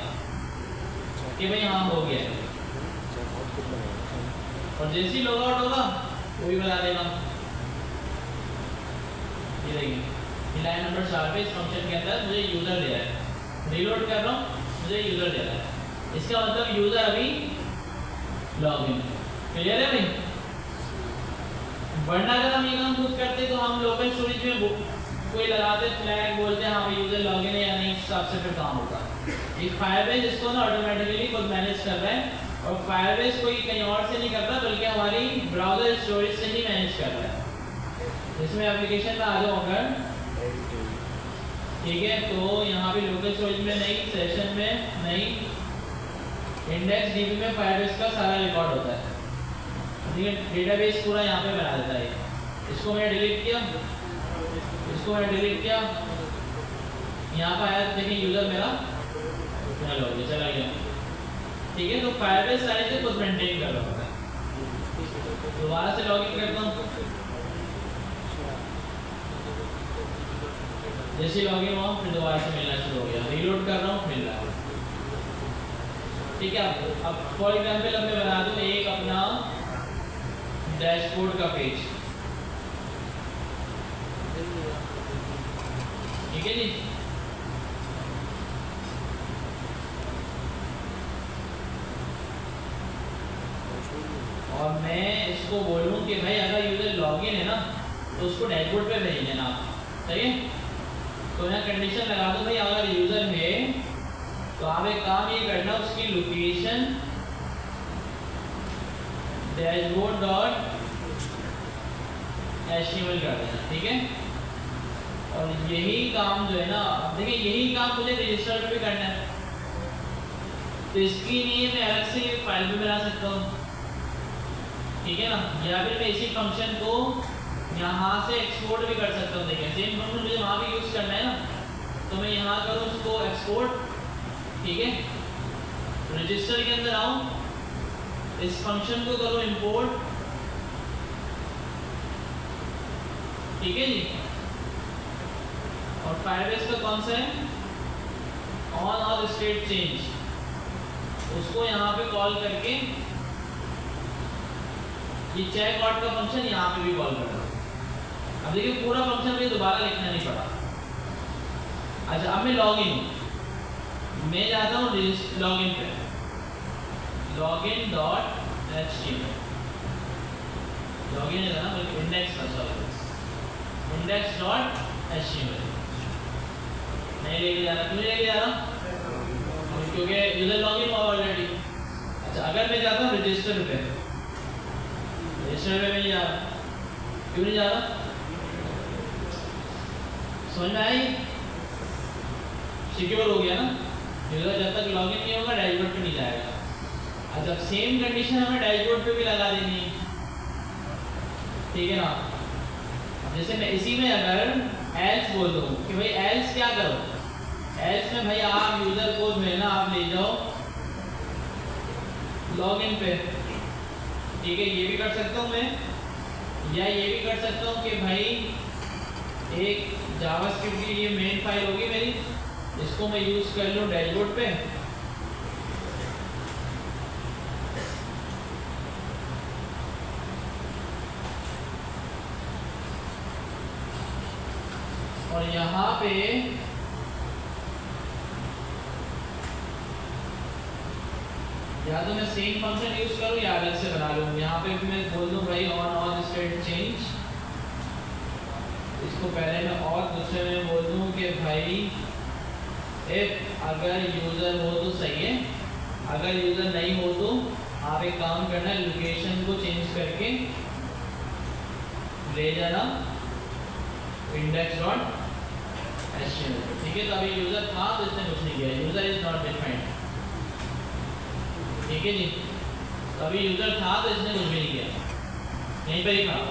कि भाई हाँ हो गया है, और जैसे ही लॉग आउट होगा वो भी बता देगा। ये देखिए लाइन नंबर 4 पे इस फंक्शन के अंदर मुझे यूजर दे रहा है, रीलोड कर रहा हूँ मुझे यूजर दे रहा है। इसका मतलब यूजर अभी लॉगिन, क्लियर है भाई। वरना अगर हम ये काम खुद करते तो हम लोकल स्टोरेज में कोई लगाते फ्लैग बोलते हैं हाँ भाई यूजर लॉगिन है या नहीं, हिसाब से फिर काम होता है। एक फायरबेस इसको ना ऑटोमेटिकली खुद मैनेज कर रहा है और फायरबेस कोई कहीं और से नहीं कर रहा बल्कि हमारी ब्राउजर स्टोरेज से ही मैनेज कर रहा है। इसमें एप्लीकेशन में आ जाओ अगर, ठीक है, तो यहाँ पे लोकल स्टोरेज में नहीं, सेशन में नहीं, इंडेक्स डीबी में फायरबेस का सारा रिकॉर्ड होता है, ठीक है। डेटाबेस पूरा यहाँ पे बना देता है। इसको मैंने डिलीट किया, इसको मैंने डिलीट किया, यहाँ पर आया देखिए यूजर मेरा हेलो ये चला गया, ठीक है। तो फायरबेस सारे से खुद मेंटेन कर रहा होता है। दोबारा से लॉगिन करता हूँ, जैसे लॉगिन हुआ फिर दोबारा से मिलना शुरू हो गया, रीलोड कर रहा हूँ मिल रहा है, ठीक है। अब फॉर एग्जाम्पल अब मैं बना दूँ एक अपना डैशबोर्ड का पेज, ठीक है जी। और मैं इसको बोलूँ कि भाई अगर यूजर लॉगिन है ना तो उसको डैशबोर्ड पे भेज देना, सही है। तो मैं कंडीशन लगा दूँ भाई अगर यूजर है तो आप एक काम ये करना उसकी लोकेशन डैशबोर्ड डॉट HTML कर देना, ठीक है। और यही काम जो है ना, देखिए यही काम मुझे रजिस्टर पे भी करना है, तो इसके लिए मैं अलग से फाइल भी बना सकता हूँ, ठीक है ना। या फिर मैं इसी फंक्शन को यहाँ से एक्सपोर्ट भी कर सकता हूँ। देखिए सेम फंक्शन मुझे वहाँ भी यूज़ करना है ना, तो मैं यहाँ करूँ उसको एक्सपोर्ट, ठीक है। रजिस्टर के अंदर आऊँ, इस फंक्शन को करूँ इंपोर्ट, ठीक है जी। और फायरबेस का कौन सा है ऑन और स्टेट चेंज, उसको यहाँ पे कॉल करके ये चेक आउट का फंक्शन यहाँ पे भी कॉल कर रहा हूँ। अब देखिए पूरा फंक्शन मुझे दोबारा लिखना नहीं पड़ा। अच्छा अब मैं लॉगिन हूँ, मैं जाता हूँ लॉगिन पे, login.html, लॉगिन है ना, बल्कि इंडेक्स था, सॉरी, इंडेक्स डॉट HTML नहीं लेके जा रहा। क्यों नहीं लेके जा रहा? क्योंकि यूजर लॉगिन हुआ ऑलरेडी। अच्छा, अगर मैं जाता हूँ रजिस्टर पे, रजिस्टर पे नहीं जा रहा। क्यों नहीं जा रहा? समझ में आई? सिक्योर हो गया ना, यूजर जब तक लॉगिन नहीं होगा डैशबोर्ड पे नहीं जाएगा। अच्छा, सेम कंडीशन हमें डैशबोर्ड पे भी लगा देनी है, ठीक है ना। जैसे मैं इसी में अगर एल्स बोल दूँ कि भाई एल्स क्या करो, एल्स में भाई आप यूजर को जो है ना आप ले जाओ लॉगिन पे, ठीक है, ये भी कर सकता हूँ मैं, या ये भी कर सकता हूँ कि भाई एक जावास्क्रिप्ट की ये मेन फाइल होगी मेरी, इसको मैं यूज कर लूँ डैशबोर्ड पे। और यहाँ पे या तो मैं सेम फंक्शन यूज करूँ या अलग से बना लूँ। यहाँ पे भी मैं बोल दूँ भाई ऑन स्टेट चेंज, इसको पहले मैं और दूसरे में बोल दूँ कि भाई इफ अगर यूज़र हो तो सही है, अगर यूज़र नहीं हो तो आप एक काम करना है, लोकेशन को चेंज करके ले जाना index.html, ठीक है। तो अभी यूज़र था तो इसने कुछ नहीं किया, यूज़र इज नॉट डिफाइंड, ठीक है जी। तो अभी यूज़र था तो इसने कुछ भी नहीं किया, यहीं पर ही खड़ा।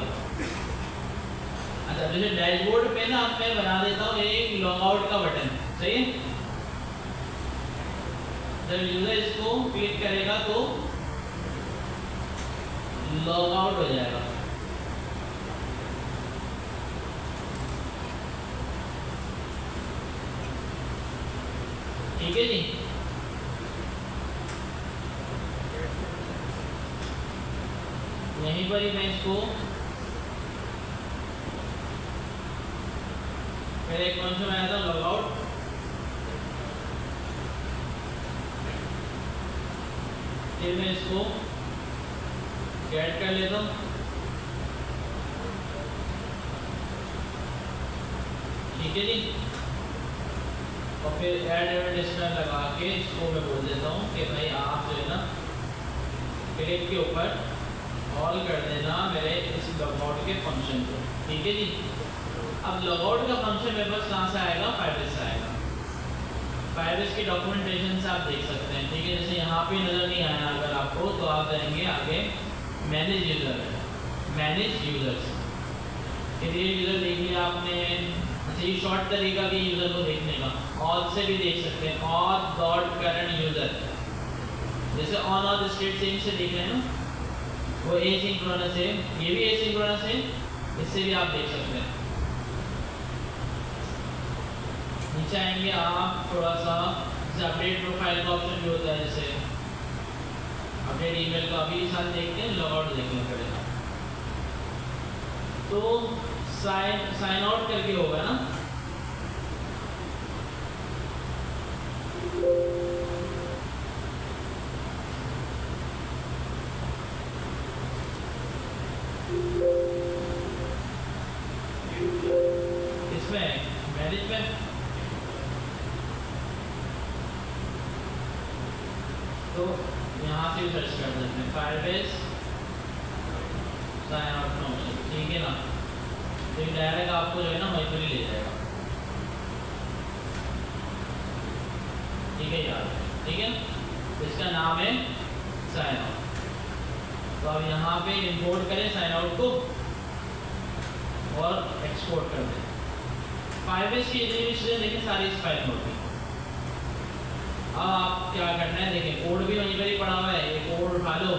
अच्छा, जैसे डैशबोर्ड पे ना मैं बना देता हूँ एक लॉगआउट का बटन, सही है। जब यूजर इसको क्लिक करेगा तो लॉगआउट हो जाएगा, ठीक है जी। यहीं पर ही मैं इसको मेरे एक फंक्शन में आया था लॉगआउट, फिर मैं इसको गेट कर लेता हूँ, ठीक है जी। और फिर ऐड एडवर्टाइजमेंट लगा के इसको मैं बोल देता हूँ कि भाई आप जो है ना क्लिक के ऊपर ऑल कर देना मेरे इस लॉगआउट के फंक्शन को, ठीक है जी। अब लॉगआउट का फंक्शन मेरे पास कहाँ से आएगा? फायरबेस से आएगा। फायरबेस की डॉक्यूमेंटेशन से आप देख सकते हैं, ठीक है। जैसे यहाँ पे नज़र नहीं आया अगर आपको, तो आप जाएंगे आगे मैनेज यूज़र, मैनेज यूज़र्स, फिर ये यूज़र देख लिया आपने। अच्छा, ये शॉर्ट तरीका के यूज़र को देखने का, ऑथ से भी देख सकते हैं, ऑथ डॉट करंट यूज़र, जैसे ऑन ऑथ स्टेट चेंज से देख रहे हैं ना, वो एसिंक्रोनस है, ये भी एसिंक्रोनस है, इससे भी आप देख सकते हैं। नीचे आएंगे आप थोड़ा सा, जैसे अपडेट प्रोफाइल का ऑप्शन भी होता है, जैसे अपडेट ईमेल का, अभी साथ देखते हैं, लॉगआउट देखना पड़ेगा। तो साइन आउट करके होगा ना, इसमें मैनेजमेंट, तो यहाँ से सर्च कर सकते हैं फायरबेस साइन आउट फंक्शन, ठीक है ना। तो डायरेक्ट आपको जो है ना वहीं पर ही ले जाएगा, ठीक है यार, ठीक है। इसका नाम है साइन आउट। तो अब यहाँ पे इंपोर्ट करें साइन आउट को और एक्सपोर्ट कर दें। फायरबेस की जितनी भी चीज़ें देखें सारी इस फाइल में होती हैं। अब आप क्या करना है, देखें कोड भी वहीं पर ही पड़ा हुआ है, ये कोड उठा लो,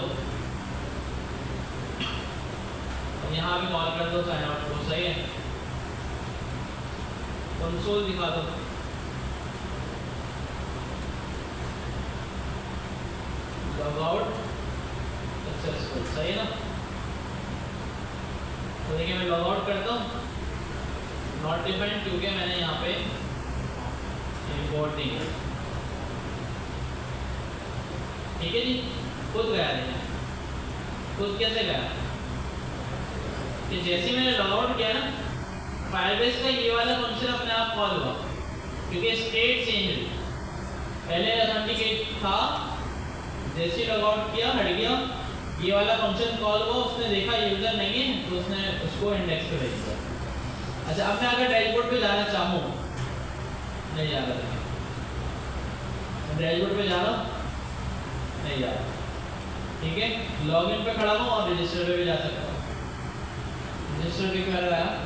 यहाँ भी कॉल कर दो साइन आउट को, सही है। कंसोल दिखा दो, लॉगआउट सक्सेसफुल, सही है ना। तो देखिए मैं लॉगआउट करता हूँ, नॉट डिफाइंड, क्योंकि मैंने यहाँ पे इंपोर्ट नहीं किया, ठीक है जी। खुद गया, देखिए खुद कैसे गया, कि जैसे ही मैंने लॉगआउट किया ना, फायरबेस का ये वाला फंक्शन अपने आप कॉल हुआ, क्योंकि स्टेट चेंज हुई। पहले ऑथेंटिकेट था, जैसे ही लॉगआउट किया हट गया, ये वाला फंक्शन कॉल हुआ, उसने देखा यूजर नहीं है तो उसने उसको इंडेक्स पे भेज दिया। अच्छा, अब मैं अगर डैशबोर्ड पे जाना चाहूँ, नहीं जा रहा, डैशबोर्ड पे जा रहा हूँ, नहीं जा रहा, ठीक है। लॉगिन पे खड़ा हूँ और रजिस्टर पे भी जा सकता हूँ। रजिस्टर पे क्या रहा है,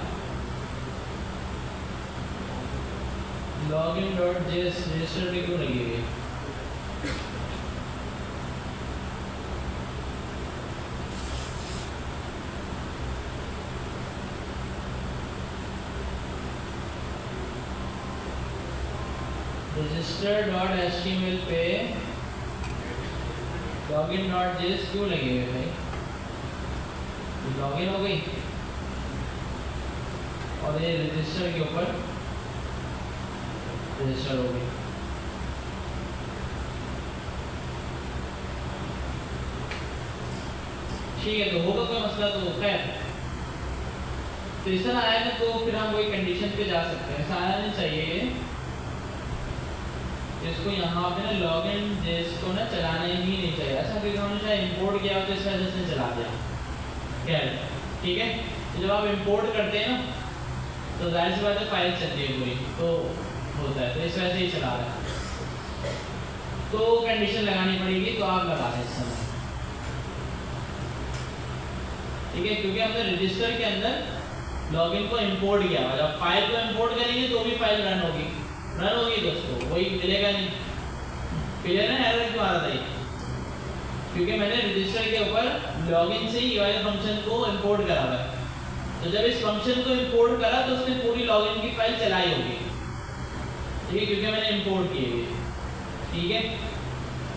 login.js रजिस्टर पे क्यों लगी हुई है? register.html पे login.js क्यों लगे हुए भाई? लॉगिन हो गई और ये रजिस्टर के ऊपर रजिस्टर हो गई। ठीक है, तो होगा कोई मसला तो खैर, तो इस तरह आया ना तो फिर हम वही कंडीशन पे जा सकते हैं। ऐसा आना नहीं चाहिए, इसको यहाँ पे ना लॉगिन जिसको ना चलाना ही नहीं चाहिए। ऐसा क्योंकि हमने शायद इंपोर्ट किया तो इस वजह से चला दिया। खैर ठीक है, तो जब आप इंपोर्ट करते हैं ना तो जाहिर सी बात है फाइल चलती है पूरी, तो होता है, तो इस वजह से ही चला रहा है, तो कंडीशन लगानी पड़ेगी, तो आप लगा दें इस समय, ठीक है। क्योंकि हमने रजिस्टर के अंदर लॉगिन को इंपोर्ट किया, जब फाइल को इंपोर्ट करेंगे तो भी फाइल रन होगी दोस्तों, वही मिलेगा नहीं। क्लियर है एरर क्यों आ रहा था ये? क्योंकि मैंने रजिस्टर के ऊपर लॉगिन से ही वाले फंक्शन को इंपोर्ट करा हुआ है, तो जब इस फंक्शन को इंपोर्ट करा तो उसने पूरी लॉगिन की फाइल चलाई होगी, ठीक है, क्योंकि मैंने इंपोर्ट की हुई, ठीक है।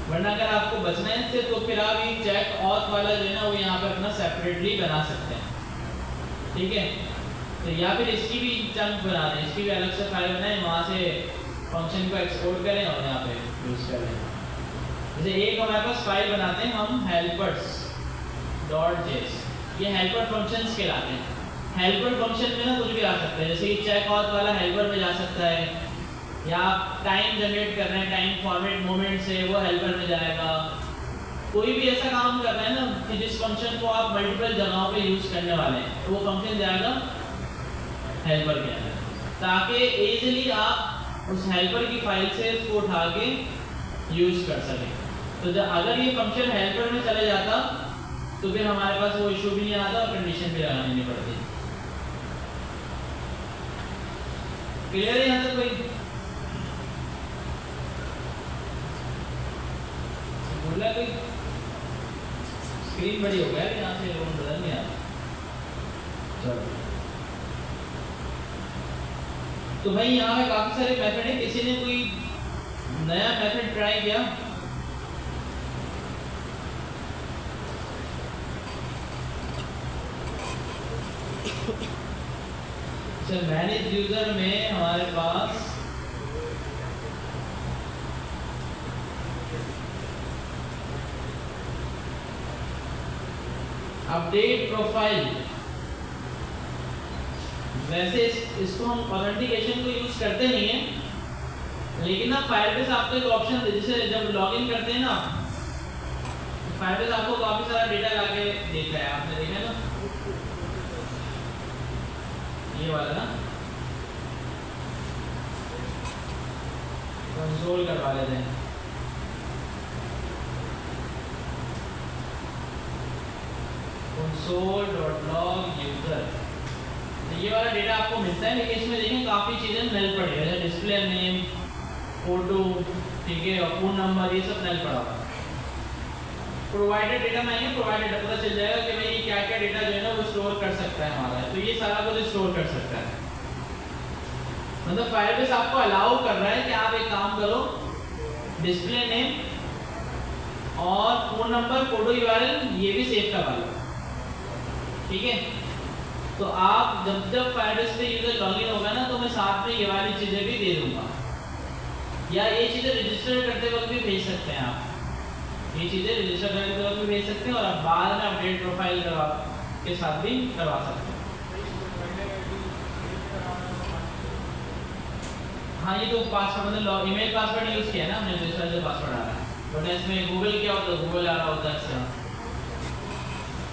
वरना अगर आपको बचना है इससे तो फिर आप ये चेक ऑथ वाला जो है ना वो यहाँ पर अपना सेपरेटली बना सकते हैं, ठीक है। तो या फिर इसकी भी चंक बना दें, इसकी भी अलग से फाइल बनाएं, वहाँ से फंक्शन को एक्सपोर्ट करें और यहाँ पे यूज़ कर लें। जैसे एक हमारे पास फाइल बनाते हैं हम helpers.js, ये हेल्पर फंक्शंस कहलाते हैं। हेल्पर फंक्शन में ना कुछ भी आ सकता है, जैसे कि चेक ऑथ वाला हेल्पर में जा सकता है, या आप टाइम जनरेट कर रहे हैं, टाइम फॉर्मेट मोमेंट से वो हेल्पर में जाएगा। कोई भी ऐसा काम कर रहे हैं ना कि जिस फंक्शन को आप मल्टीपल जगहों पे यूज़ करने वाले हैं, तो वो फंक्शन जाएगा हेल्पर के अंदर, ताकि इजीली आप उस हेल्पर की फाइल से उसको उठा के यूज़ कर सकें। तो जब अगर ये फंक्शन हेल्पर में चले जाता तो फिर हमारे पास वो इशू भी नहीं आता और कंडीशन भी लगानी नहीं पड़ती। क्लियर है यहाँ तक कोई? बोला कोई? स्क्रीन बड़ी हो गया, यहाँ से रोम बदल नहीं आता। चलो, तो भाई यहाँ पे काफी सारे मेथड है, किसी ने कोई नया मेथड ट्राई किया? अच्छा, मैनेज यूजर में हमारे पास अपडेट प्रोफाइल, वैसे इसको हम ऑथेंटिकेशन को यूज करते नहीं है, लेकिन ना फायरबेस आपको एक ऑप्शन दे, जैसे जब लॉगिन करते हैं ना फायरबेस आपको काफी सारा डेटा लाके देता है, आपने देखा है ना ये वाला ना, कंसोल करवा लेते हैं। console.log user, तो ये वाला डेटा आपको मिलता है, लेकिन इसमें देखें काफ़ी चीज़ें नल पड़ी है, जैसे डिस्प्ले नेम, फोटो, ठीक है, और फोन नंबर, ये सब नल पड़ा हुआ है। प्रोवाइडेड डेटा में आएंगे, प्रोवाइडेड पता चल जाएगा कि भाई क्या क्या डेटा जो है ना वो स्टोर कर सकता है हमारा, तो ये सारा कुछ स्टोर कर सकता है। मतलब फायरबेस आपको अलाउ कर रहा है कि आप एक काम करो, डिस्प्ले नेम और फोन नंबर, फोटो यूआरएल ये भी सेव करवा लो, ठीक है। तो आप जब फायरबेस पे यूजर लॉगिन होगा ना तो मैं साथ में ये वाली चीज़ें भी दे दूंगा, या ये चीज़ें रजिस्टर करते वक्त भी भेज सकते हैं आप, ये चीज़ें रजिस्टर करते वक्त भी भेज सकते हैं, और आप बाद में अपडेट प्रोफाइल के साथ भी करवा सकते हैं। हाँ ये तो पासवर्ड मतलब ईमेल पासवर्ड यूज़ किया ना हमने, तो इस वजह से पासवर्ड आ रहा है, बट इसमें गूगल क्या होता है, गूगल आ रहा होता है इससे।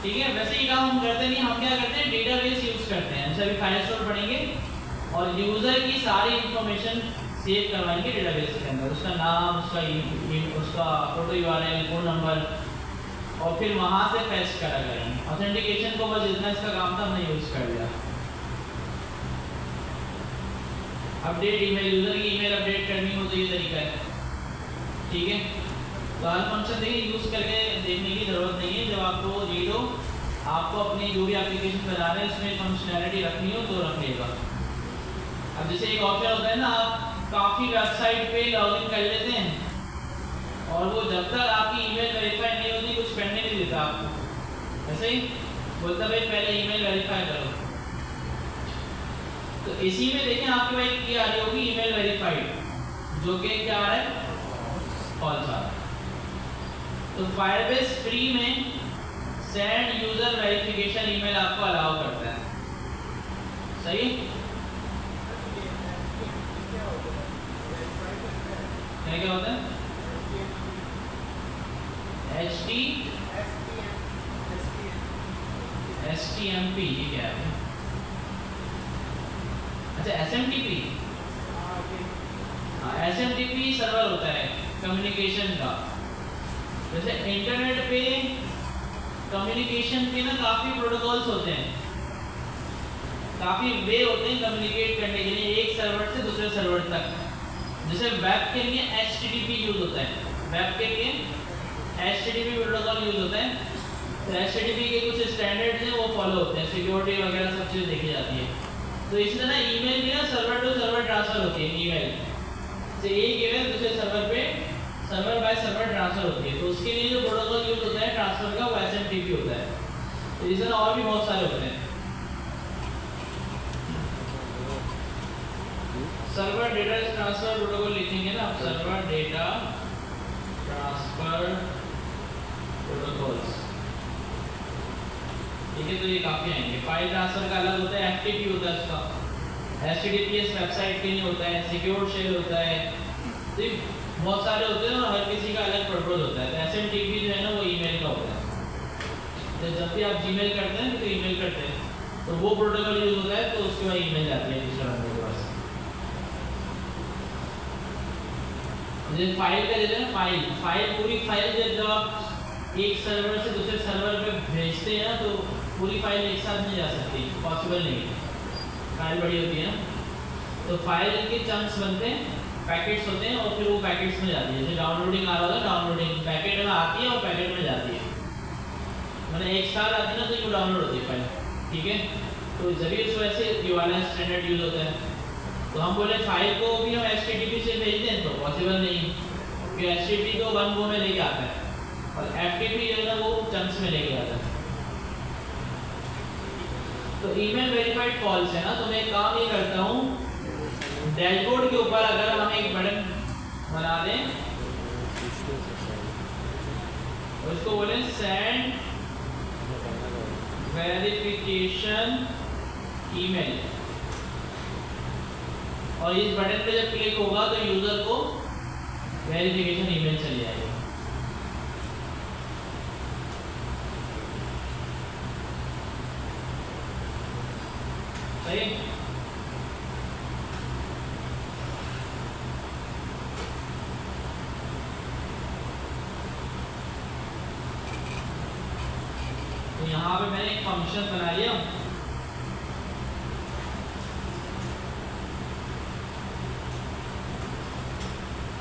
ठीक है, वैसे ही काम हम करते नहीं, हम क्या करते हैं डेटाबेस यूज़ करते हैं। जैसे अभी फाइल स्टोर पढ़ेंगे और यूज़र की सारी इंफॉर्मेशन सेव करवाएंगे डेटाबेस के अंदर, उसका नाम, उसका फोटो यूआरएल, फोन नंबर, और फिर वहाँ से फेच करा करेंगे। ऑथेंटिकेशन को बस इतना इसका काम था, हमने यूज़ कर लिया। अपडेट ईमेल, यूज़र की ईमेल अपडेट करनी हो तो ये तरीका है। ठीक है, तो हर फंक्शन देखिए यूज़ करके देखने की ज़रूरत नहीं है, जब आपको रीड हो, आपको अपनी जो भी एप्लीकेशन बना रहे हैं उसमें फंक्शनैलिटी रखनी हो तो रखिएगा। अब जैसे एक ऑप्शन होता है ना, आप काफ़ी वेबसाइट पे लॉगिन कर लेते हैं और वो जब तक आपकी ईमेल वेरीफाई नहीं होती कुछ करने नहीं देता आपको, ऐसे ही बोलता भाई पहले ईमेल वेरीफाई करो। तो इसी में देखें आपके पास की आ रही होगी ईमेल वेरीफाइड, जो कि क्या आ रहा है, फॉल्स आ रहा है। तो फायरबेस फ्री में सेंड यूजर वेरिफिकेशन ईमेल आपको अलाउ करता है, सही। क्या होता है HTMP, ये क्या है? अच्छा SMTP, SMTP सर्वर होता है कम्युनिकेशन का। जैसे इंटरनेट पे कम्युनिकेशन के ना काफ़ी प्रोटोकॉल्स होते हैं, काफ़ी वे होते हैं कम्युनिकेट करने के लिए एक सर्वर से दूसरे सर्वर तक। जैसे वेब के लिए HTTP यूज़ होता है, वेब के लिए HTTP प्रोटोकॉल यूज़ होता है। तो HTTP के कुछ स्टैंडर्ड्स हैं वो फॉलो होते हैं, सिक्योरिटी वगैरह सब चीज़ देखी जाती है। तो इसी तरह ईमेल भी ना सर्वर टू सर्वर ट्रांसफ़र होती है, ईमेल से एक ईमेल दूसरे सर्वर पे सर्वर बाय सर्वर ट्रांसफ़र होती है। तो उसके लिए जो प्रोटोकॉल यूज़ होता है ट्रांसफ़र का, वो SMTP होता है। तो इस तरह और भी बहुत सारे होते हैं। सर्वर डेटा ट्रांसफ़र प्रोटोकॉल लिखेंगे ना आप, सर्वर डेटा ट्रांसफ़र प्रोटोकॉल्स, ठीक है। तो ये काफ़ी आएंगे। फाइल ट्रांसफ़र का अलग होता है, FTP होता है उसका, HTTPS वेबसाइट के लिए होता है, सिक्योर शेल होता है। तो ये बहुत सारे होते हैं और हर किसी का अलग पर्पज़ होता है। तो SMTP जो है ना वो ईमेल का होता है। तो जब भी आप जीमेल करते हैं तो ईमेल करते हैं तो वो प्रोटोकॉल यूज़ होता है, तो उसके बाद ईमेल जाती है दूसरे बंदे के पास। जैसे फाइल का जैसे ना फाइल पूरी फाइल जब आप एक सर्वर से दूसरे सर्वर पे भेजते हैं ना, तो पूरी फाइल एक साथ नहीं जा सकती, पॉसिबल नहीं है, फाइल बड़ी होती है ना। तो फाइल के चंक्स बनते हैं, पैकेट्स होते हैं और फिर वो पैकेट्स में जाती है। जैसे डाउनलोडिंग आ रहा होता है, डाउनलोडिंग पैकेट में आती है और पैकेट में जाती है, मतलब एक साथ आती है ना, तो ये डाउनलोड होती है फाइल, ठीक है। तो जब उस वजह से ये वाला स्टैंडर्ड यूज़ होता है। तो हम बोले फाइल को भी हम HTTP से भेज दें तो पॉसिबल नहीं, क्योंकि HTTP तो वन गो में लेके आता है और FTP जो है ना वो चंक्स में लेके आता है। तो ईमेल वेरीफाइड फॉल्स है ना, तो मैं काम ये करता हूँ, डैशबोर्ड के ऊपर अगर हम एक बटन बना दें और इसको बोले सेंड वेरिफिकेशन ईमेल, और इस बटन पे जब क्लिक होगा तो यूजर को वेरिफिकेशन ईमेल चली जाएगी। सही। तो यहाँ पे मैंने एक फंक्शन बना लिया,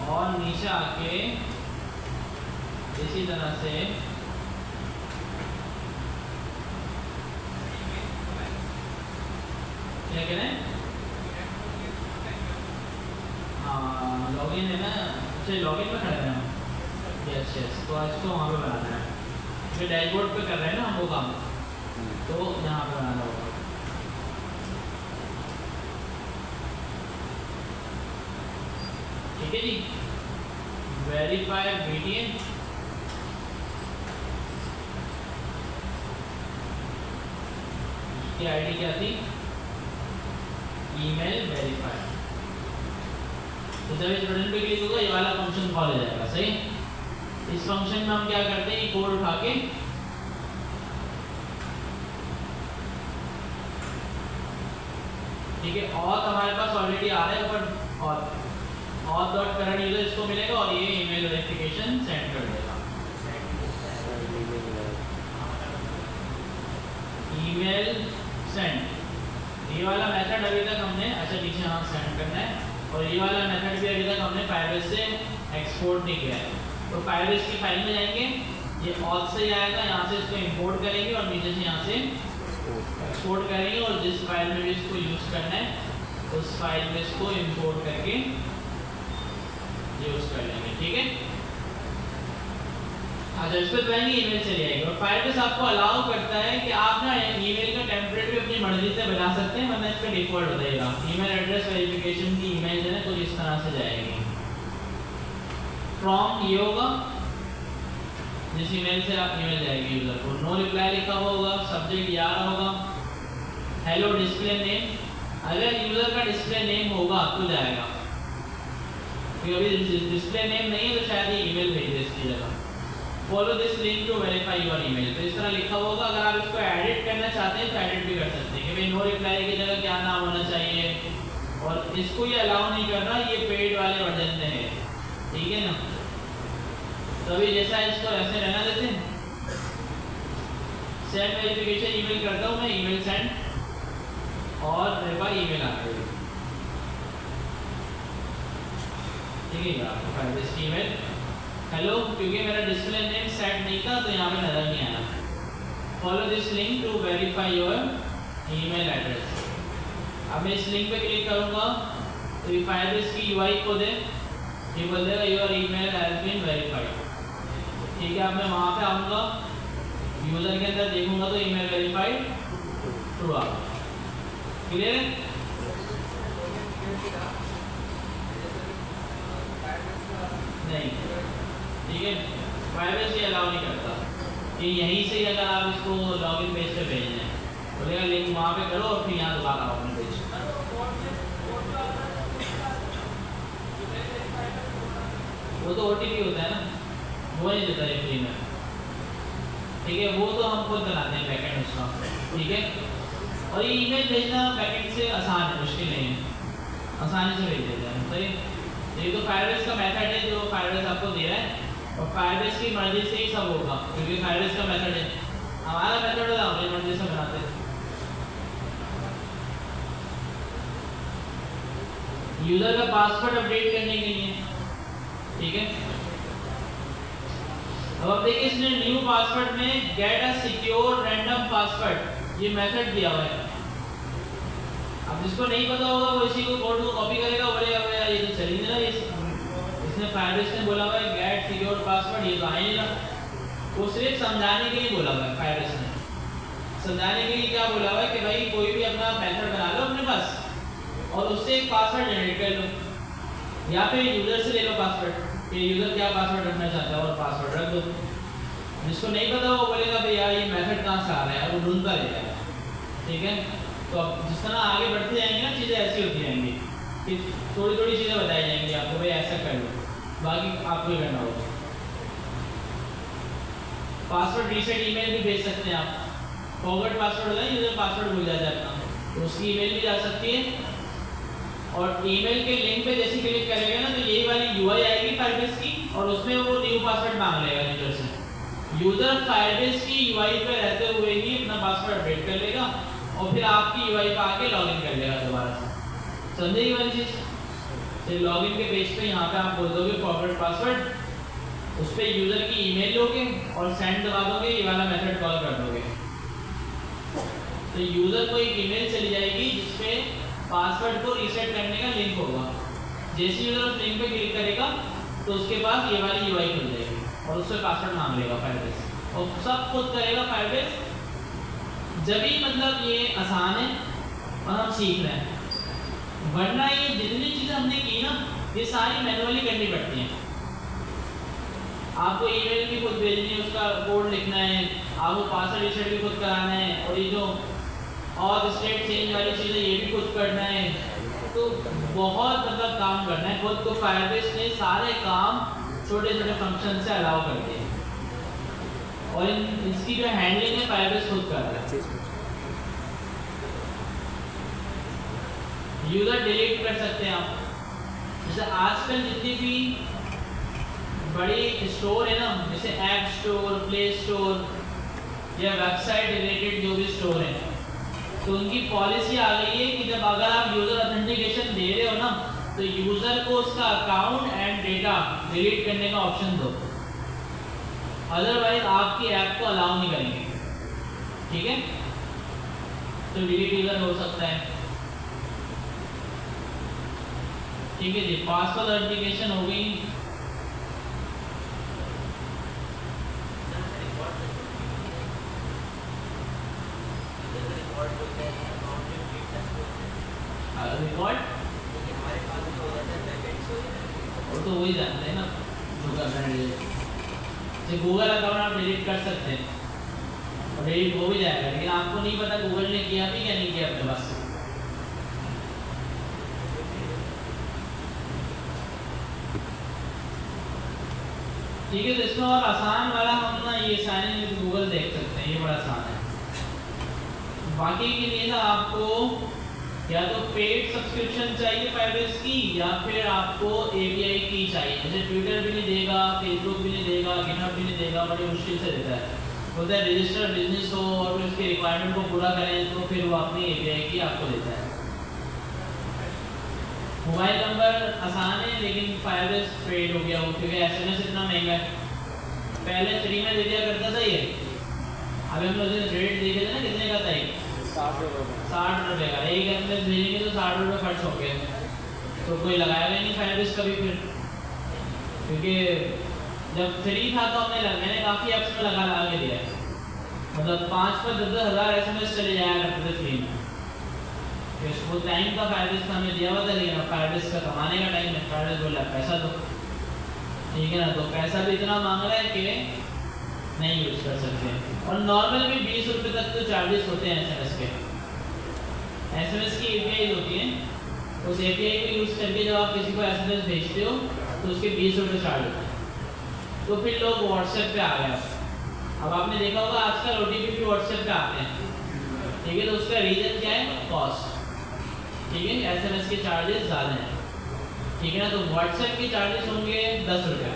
और नीचे आके इसी तरह से क्या कह रहे हैं, हाँ लॉगिन है ना, अच्छा लॉगिन पे खड़े हैं हम, यस यस। तो इसको वहाँ पे बनाना है, जो डैशबोर्ड पे कर रहे हैं ना हम वो काम, तो यहाँ पे बनाना होगा। ठीक है जी, वेरीफाई BTN, उसकी आईडी क्या थी, ईमेल वेरीफाई। तो जब इस बटन पे क्लिक होगा ये वाला फंक्शन कॉल हो जाएगा। सही, इस फंक्शन में हम क्या करते हैं, ये कोड उठा के ठीक है, और हमारे पास ऑलरेडी आ रहा है ऊपर और डॉट करंट यूजर इसको मिलेगा और ये ईमेल वेरिफिकेशन सेंड कर देगा। ईमेल सेंड, ये वाला मेथड अभी तक हमने अच्छा नीचे यहाँ सेंड करना है, और ये वाला मेथड भी अभी तक हमने फायरबेस से एक्सपोर्ट नहीं किया है। तो फायरबेस की फाइल में जाएंगे, ये ऑथ से आएगा, यहाँ से इसको इंपोर्ट करेंगे और नीचे से यहाँ से एक्सपोर्ट करेंगे, और जिस फाइल में भी इसको यूज़ करना है उस फाइल में इसको इंपोर्ट करके यूज़ कर लेंगे। ठीक है, अच्छा इस पर जाएंगे, ईमेल चली आएगी। और फायरबेस आपको अलाउ करता है कि आप ना ईमेल का टेम्पलेट भी अपनी मर्जी से बना सकते हैं, वरना इसका डिफॉल्ट बताएगा। ईमेल एड्रेस वेरिफिकेशन की ईमेल जो है कुछ इस तरह से जाएगी। फ्रॉम ये होगा, जिस ईमेल से आप ईमेल जाएगी यूजर को, नो रिप्लाई लिखा हुआ होगा, सब्जेक्ट यार होगा, हेलो डिस्प्ले नेम, अगर यूजर का डिस्प्ले नेम होगा तो जाएगा, क्योंकि अभी डिस्प्ले नेम नहीं है तो शायद ये ईमेल भेज दे इसकी जगह। Follow this link to verify your email, तो इस तरह लिखा होगा। अगर आप इसको एडिट करना चाहते हैं तो एडिट भी कर सकते हैं कि भाई नो रिप्लाई की जगह क्या नाम होना चाहिए, और इसको ये अलाउ नहीं कर रहा, ये पेड वाले वर्जन में है। ठीक है ना, तो अभी जैसा इसको ऐसे रहना देते हैं। सेंड वेरिफिकेशन ईमेल करता हूँ मैं, ईमेल सेंड और मेरे पास ईमेल आ गई। ठीक है, आपको फायरबेस की ईमेल हेलो, क्योंकि मेरा डिस्प्ले नेम सेट नहीं था तो यहाँ पे नजर नहीं आया। Follow this link to verify your email address. अब मैं इस लिंक पे क्लिक करूँगा तो ये फायरबेस की यूआई को दे, ये बोल देगा your email has been verified. ठीक है, अब मैं वहाँ पे आऊँगा, यूजर के अंदर देखूंगा तो ईमेल वेरीफाइड ट्रू आ गया। क्लियर है? नहीं, ठीक है, फायरबेस ये अलाउ नहीं करता कि यहीं से अगर आप इसको लॉगिन पेज पे भेजना है बोलेगा लिंक वहाँ पे करो और फिर यहाँ दोबारा आओ अपने पेज। वो तो OTP होता है ना, वो नहीं देता है फ्री में। ठीक है, वो तो हम खुद बनाते हैं बैकएंड उसका। ठीक है, और ये ईमेल भेजना बैकएंड से आसान है, मुश्किल नहीं है, आसानी से भेज देते हैं। सही, ये तो फायरबेस का मेथड है जो फायरबेस आपको दे रहा है, और फायरबेस की मर्जी से ही सब होगा, क्योंकि फायरबेस का मेथड है। हमारा मेथड है अपनी मर्जी से बनाते हैं। यूजर का पासवर्ड अपडेट करने के लिए। ठीक है, अब आप देखिए इसने न्यू पासवर्ड में get a secure random password ये मेथड दिया हुआ है। अब जिसको नहीं पता होगा वो इसी को कोड को कॉपी करेगा, बोलेगा भैया ये तो चल ही नहीं रहा, इसने फायरबेस ने बोला हुआ है गेट सिक्योर पासवर्ड, ये तो आ ही नहीं रहा। वो सिर्फ समझाने के लिए बोला हुआ है, फायरबेस ने समझाने के लिए क्या बोला हुआ है कि भाई कोई भी अपना मेथड बना लो अपने पास और उससे एक पासवर्ड जनरेट कर लो, या फिर यूजर से ले लो पासवर्ड कि यूजर क्या पासवर्ड रखना चाहता है और पासवर्ड रख दो। जिसको नहीं पता वो बोलेगा भैया ये मेथड कहाँ से आ रहा है, वो ढूंढता रहेगा। ठीक है, तो अब जिस तरह आगे बढ़ते जाएंगे ना चीज़ें ऐसी होती रहेंगी कि थोड़ी थोड़ी चीज़ें बताई जाएंगी आपको, भाई ऐसा कर लो, बाकी आपको ही करना होगा। पासवर्ड रीसेट ईमेल भी भेज सकते हैं आप, फॉरवर्ड पासवर्ड होता है, यूजर पासवर्ड भूल जाता है अपना, तो उसकी ईमेल भी जा सकती है। और ईमेल के लिंक पे जैसे क्लिक करेंगे ना तो यही वाली यूआई आएगी फायरबेस की, और उसमें वो न्यू पासवर्ड मांग लेगा यूजर से। यूजर फायरबेस की यूआई पे रहते हुए ही अपना पासवर्ड अपडेट कर लेगा और फिर आपकी यूआई पे आके लॉगिन कर लेगा दोबारा से। समझे ये वाली चीज़? तो लॉगिन के पेज पे यहाँ पे आप बोल दोगे फॉरवर्ड पासवर्ड, उस पर यूजर की ईमेल लोगे और सेंड दबा दोगे, ये वाला मेथड कॉल कर दोगे, तो यूजर को एक ईमेल चली जाएगी जिसपे पासवर्ड को रीसेट करने का लिंक होगा। जैसे यूजर उस लिंक पे क्लिक करेगा तो उसके पास ये वाली यूआई खुल जाएगी और उससे पासवर्ड मांग लेगा फायरबेस, और सब खुद करेगा फायरबेस। जब ही मतलब ये आसान है और हम सीख रहे हैं, वरना ये जितनी चीज़ें हमने की ना ये सारी मैनुअली करनी पड़ती हैं। आपको ईमेल भी खुद भेजनी है, उसका कोड लिखना है, आपको पासवर्ड रीसेट भी खुद कराना है, और ये जो और स्टेट चेंज वाली चीज़ें ये भी खुद करना है। तो बहुत मतलब काम करना है खुद को। फायरबेस ने सारे काम छोटे छोटे फंक्शन से अलाउ कर दिए और इसकी जो हैंडलिंग है फायरबेस खुद कर रहा है। यूजर डिलीट कर सकते हैं आप। जैसे आजकल जितनी भी बड़ी स्टोर है ना, जैसे ऐप स्टोर, प्ले स्टोर या वेबसाइट रिलेटेड जो भी स्टोर है, तो उनकी पॉलिसी आ गई है कि जब अगर आप यूजर ऑथेंटिकेशन दे रहे हो ना, तो यूजर को उसका अकाउंट एंड डेटा डिलीट करने का ऑप्शन दो, अदरवाइज आपकी ऐप को अलाउ नहीं करेंगे। ठीक है, तो डिलीट यूजर हो सकता है। ठीक है जी, पासवर्ड ऑथेंटिकेशन हो गई। रिकॉर्ड वो तो वही जानते हैं ना जो करना है। जैसे गूगल अकाउंट आप डिलीट कर सकते हैं और डिलीट हो भी जाएगा, लेकिन आपको नहीं पता गूगल ने किया भी क्या नहीं किया अपने पास। ठीक है, तो इसमें और आसान वाला हम ना ये साइन इन विद गूगल देख सकते हैं, ये बड़ा आसान है। बाकी के लिए ना आपको या तो पेड सब्सक्रिप्शन चाहिए फायरबेस की, या फिर आपको एपीआई की चाहिए। जैसे ट्विटर भी नहीं देगा, फेसबुक भी नहीं देगा, गिटहब भी नहीं देगा, बड़ी मुश्किल से देता है। बोलता है रजिस्टर्ड बिजनेस हो और फिर उसके रिक्वायरमेंट को पूरा करें तो फिर वो अपनी एपीआई की आपको देता है। मोबाइल नंबर आसान है, लेकिन फायरबेस पेड हो गया हो क्योंकि एसएमएस इतना महंगा है। पहले फ्री में दे दिया करता था ये, अभी हम लोग रेट देखे थे ना कितने का था, 60 रुपये का एक एसएमएस भेजेंगे तो 60 रुपये खर्च हो गए, तो कोई लगाएगा नहीं फायरबेस कभी फिर। क्योंकि जब फ्री था तो मैंने काफ़ी ऐप्स में लगा के दिया है, मतलब 5 पर 10 हज़ार एसएमएस चले जाया करते थे फ्री में। वो टाइम का फायरबेस का हमें दिया हुआ था, लेकिन फायरबेस का कमाने का टाइम है। फायरबेस बोला पैसा दो, ठीक है ना, तो पैसा भी इतना मांग रहा है कि नहीं यूज़ कर सकते। और नॉर्मल भी 20 रुपये तक तो चार्जेस होते हैं एसएमएस के। एसएमएस की एपीआई होती है, उस एपीआई को यूज़ करके जब आप किसी को एसएमएस भेजते हो तो उसके 20 रुपये चार्ज होते हैं। तो फिर लोग व्हाट्सएप पे आ गए। अब आपने देखा होगा आजकल ओटीपी भी व्हाट्सएप पे आते हैं, ठीक है, तो उसका रीज़न क्या है, कॉस्ट। ठीक है, एसएमएस के चार्जेस ज़्यादा हैं, ठीक है ना, तो व्हाट्सएप के चार्जेस होंगे 10 रुपये,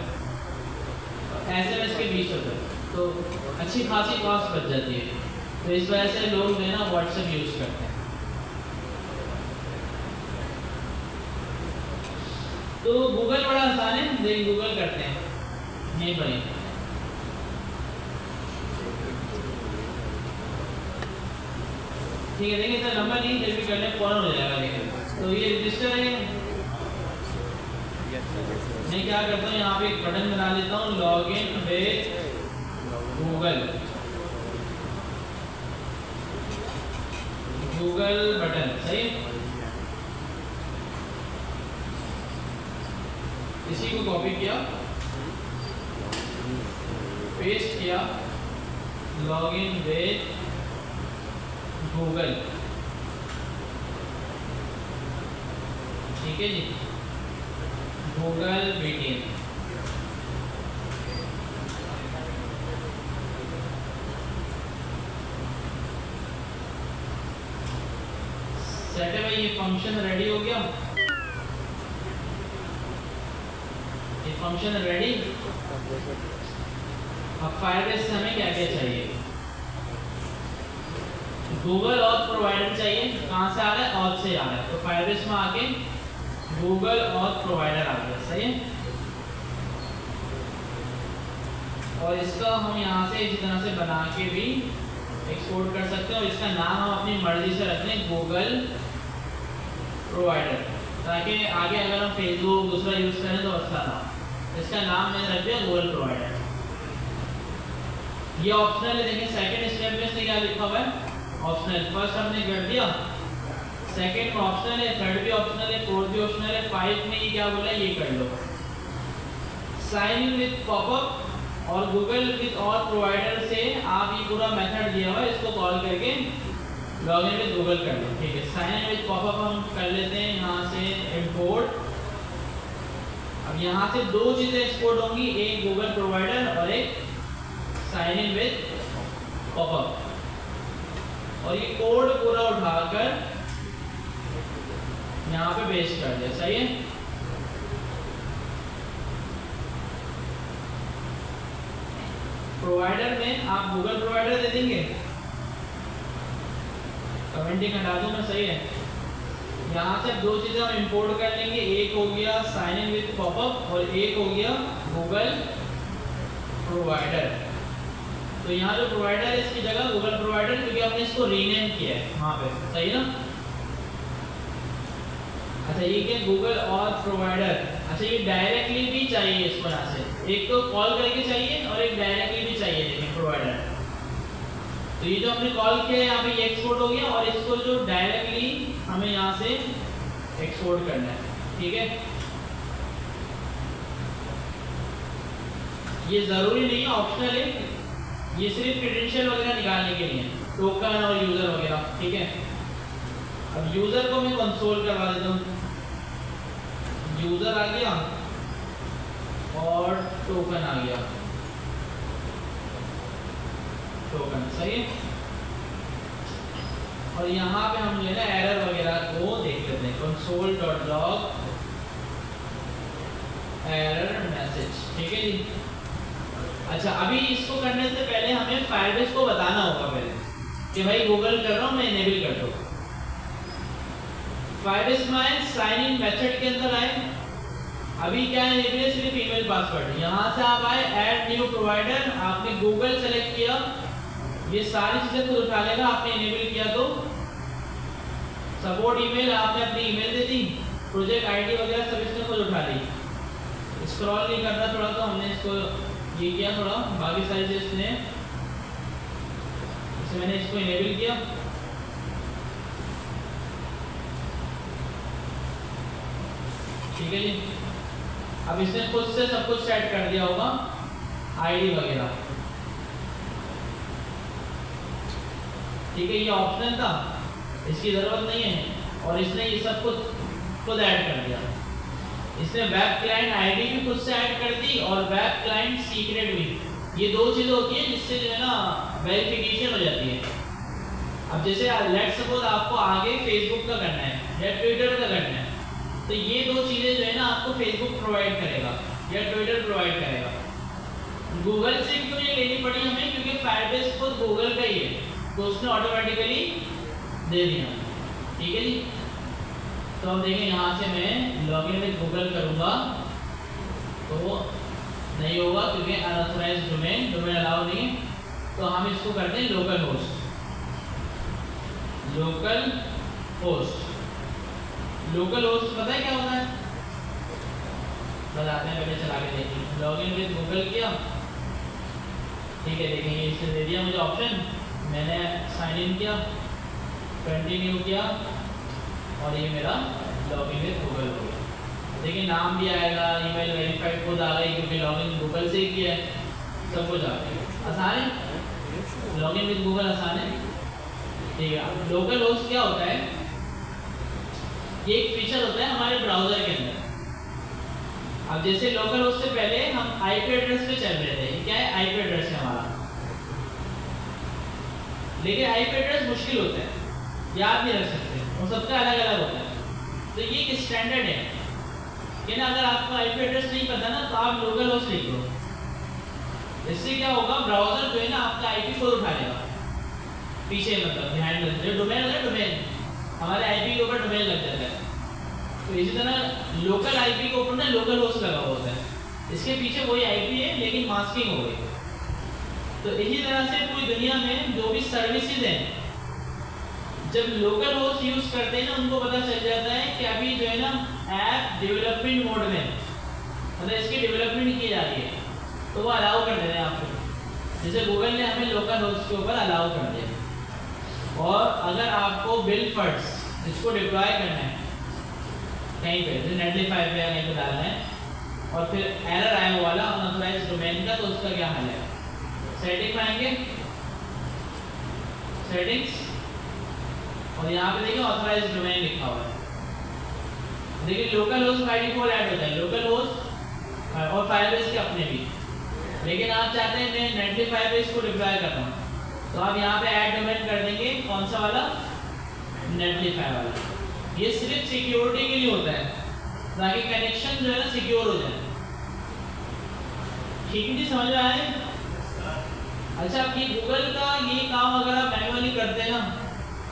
एसएमएस के 20 रुपये, तो अच्छी खासी कॉस्ट बच जाती है। तो इस वजह से लोग जो है ना व्हाट्सएप यूज़ करते हैं। तो गूगल बड़ा आसान है, देखिए गूगल करते हैं, नहीं पड़े। ठीक है, देखिए इतना लंबा नहीं, फिर भी करने फौरन हो जाएगा। देखिए तो ये रजिस्टर है, मैं क्या करता हूँ यहाँ पे एक बटन बना लेता हूँ, लॉगिन विद गूगल बटन, सही। इसी को कॉपी किया, पेस्ट किया, लॉगिन विद गूगल, ठीक है जी, गूगल बीटीएम। सेट है भाई, ये फंक्शन रेडी हो गया, ये फंक्शन रेडी। अब फायरबेस से हमें क्या क्या चाहिए, गूगल ऑथ प्रोवाइडर चाहिए। कहाँ से आ रहा है, ऑथ से आ रहा है, तो फायरबेस में आके गूगल ऑथ प्रोवाइडर आ गया, सही है। और इसका हम यहाँ से इसी तरह से बना के भी एक्सपोर्ट कर सकते हैं, और इसका नाम हम अपनी मर्जी से रख लें, गूगल प्रोवाइडर, ताकि आगे अगर हम फेसबुक दूसरा यूज़ करें तो अच्छा ना। इसका नाम मैंने रख दिया गूगल प्रोवाइडर। ये ऑप्शनल है, देखिए सेकंड स्टेप में इसने क्या लिखा हुआ है, ऑप्शनल। फर्स्ट हमने कर दिया, सेकंड में ऑप्शनल है, थर्ड भी ऑप्शनल है, फोर्थ भी ऑप्शनल है, 5 में ये क्या बोला है, ये कर लो, साइन इन विद पॉपअप। और गूगल विद ऑल प्रोवाइडर से आप ये पूरा मेथड दिया हुआ है, इसको कॉल करके लॉगिन विद गूगल कर लो, ठीक है। साइन इन विद पॉपअप हम कर लेते हैं यहाँ से इंपोर्ट। अब यहाँ से दो चीजें एक्सपोर्ट होंगी, एक गूगल प्रोवाइडर और एक साइन इन विद पॉपअप। और ये कोड पूरा उठाकर यहाँ पे पेस्ट कर दिया, सही है। प्रोवाइडर में आप गूगल प्रोवाइडर दे देंगे, कमेंटिंग हटा दूं मैं, सही है। यहाँ से दो चीजें हम इंपोर्ट कर लेंगे, एक हो गया साइन इन विद पॉपअप और एक हो गया गूगल प्रोवाइडर। तो यहाँ जो प्रोवाइडर है इसकी जगह गूगल प्रोवाइडर, क्योंकि हमने इसको रीनेम किया है वहाँ पे, सही है ना। अच्छा ये क्या गूगल और प्रोवाइडर, अच्छा ये डायरेक्टली भी चाहिए इसको, यहाँ से एक तो कॉल करके चाहिए और एक डायरेक्टली भी चाहिए, देखिए प्रोवाइडर। तो ये जो हमने कॉल किया है यहाँ पे ये एक्सपोर्ट हो गया, और इसको जो डायरेक्टली हमें यहाँ से एक्सपोर्ट करना है, ठीक है। ये जरूरी नहीं है, ऑप्शनल है, ये सिर्फ क्रेडेंशियल वगैरह निकालने के लिए, टोकन और यूजर वगैरह, ठीक है। अब यूजर को मैं कंसोल करवा देता हूँ, यूजर आ गया और टोकन आ गया, टोकन सही है। और यहाँ पे हम लेना एरर वगैरह को देख लेते हैं, console.log एरर मैसेज, ठीक है जी। अच्छा अभी इसको करने से पहले हमें फायरबेस को बताना होगा पहले कि भाई गूगल कर रहा हूँ मैं, इनेबल कर दो। फायरबेस में साइन इन मेथड के अंदर आए, अभी क्या है इनेबल सिर्फ ईमेल पासवर्ड। यहाँ से आप आए ऐड न्यू प्रोवाइडर, आपने गूगल सेलेक्ट किया, ये सारी चीजें खुद उठा लेगा, आपने इनेबल किया तो सपोर्ट ईमेल आपने अपनी ईमेल दे दी, प्रोजेक्ट आईडी वगैरह सब इसने खुद उठा ली। स्क्रॉल नहीं करना थोड़ा, तो हमने इसको ये किया थोड़ा, बाकी सारी चीजें इसने, इसे मैंने इसको इनेबल किया, ठीक है जी। अब इसने खुद से सब कुछ सेट कर दिया होगा, आईडी वगैरह, ठीक है। ये ऑप्शन था, इसकी जरूरत नहीं है, और इसने ये सब कुछ खुद ऐड कर दिया। इसने वेब क्लाइंट आईडी भी खुद से ऐड कर दी और वेब क्लाइंट सीक्रेट भी, ये दो चीजें होती है जिससे जो है ना वेरिफिकेशन हो जाती है। अब जैसे लेट्स सपोज आपको आगे फेसबुक का करना है या ट्विटर का करना है, तो ये दो चीजें जो है ना आपको फेसबुक प्रोवाइड करेगा या ट्विटर प्रोवाइड करेगा। गूगल से क्यों ये लेनी पड़ी हमें, क्योंकि फायरबेस खुद गूगल का ही है, तो उसने ऑटोमेटिकली दे दिया, ठीक है जी। तो अब देखें यहाँ से मैं लॉगिन विद गूगल करूँगा तो नहीं होगा, क्योंकि अनऑथराइज्ड डोमेन, डोमेन अलाउ नहीं। तो हम इसको करते हैं local host, local host. Local host पता है क्या होता है, बताते हैं, पहले चला के देखिए। लॉगिन विद गूगल किया, ठीक है, देखेंगे इसने दे दिया मुझे ऑप्शन, मैंने साइन इन किया, कंटिन्यू किया, और ये मेरा लॉगिन विद गूगल हो गया। देखिए नाम भी आएगा, ईमेल वेरीफाइड खुद आ गई, क्योंकि लॉगिन गूगल से ही किया है, सब कुछ आ गया। आसान है, लॉगिन विद गूगल आसान है, ठीक है। लोकल होस्ट क्या होता है, ये एक फीचर होता है हमारे ब्राउजर के अंदर। अब जैसे लोकल होस्ट से पहले हम आईपी एड्रेस पे चल रहे थे, क्या है आईपी एड्रेस है हमारा, लेकिन आईपी एड्रेस मुश्किल होता है, याद नहीं रख सकते, और सबका अलग अलग होता है। तो ये एक स्टैंडर्ड है कि ना, अगर आपको आईपी एड्रेस नहीं पता ना तो आप लोकल होस्ट लिख दो। इससे क्या होगा, ब्राउजर जो है ना आपका आईपी खुद उठा लेगा पीछे, मतलब बिहाइंड जो डोमेन होता है, डोमेन हमारे आईपी के ऊपर डोमेन लग जाता है। तो इसी तरह लोकल आईपी के ऊपर ना लोकल होस्ट लगा होता है, इसके पीछे वही आईपी है लेकिन मास्किंग हो गई। तो इसी तरह से पूरी दुनिया में जो भी सर्विसेज हैं, जब लोकल होस्ट यूज करते हैं ना, उनको पता चल जाता है कि अभी जो है ना ऐप डेवलपमेंट मोड में, मतलब इसकी डेवलपमेंट की जा रही है, तो वो अलाउ कर देते हैं आपको। जैसे गूगल ने हमें लोकल होस्ट के ऊपर अलाउ कर दिया। और अगर आपको बिल फंड्स इसको डिप्लॉय करना है कहीं पे, जैसे नेटलिफाई पे कहीं पे डालना है, और फिर एरर आया वो वाला अनऑथराइज्ड डोमेन का, तो उसका क्या हाल है। सेटिंग में आएंगे, सेटिंग्स, और यहाँ पे देखिए ऑथराइज्ड डोमेन लिखा हुआ है। देखिए local host by default add होता है, लोकल होस्ट और फायरबेस के अपने भी। लेकिन आप चाहते हैं मैं नेटली फायरबेस को डिप्लॉय करता हूँ, तो आप यहाँ पे ऐड डोमेन कर देंगे। कौन सा वाला? नेटलीफाई वाला। ये सिर्फ सिक्योरिटी के लिए होता है ताकि कनेक्शन जो है ना सिक्योर हो जाए। ठीक है जी, समझ में आए? अच्छा, ये गूगल का ये काम अगर आप मैनुअली करते हैं ना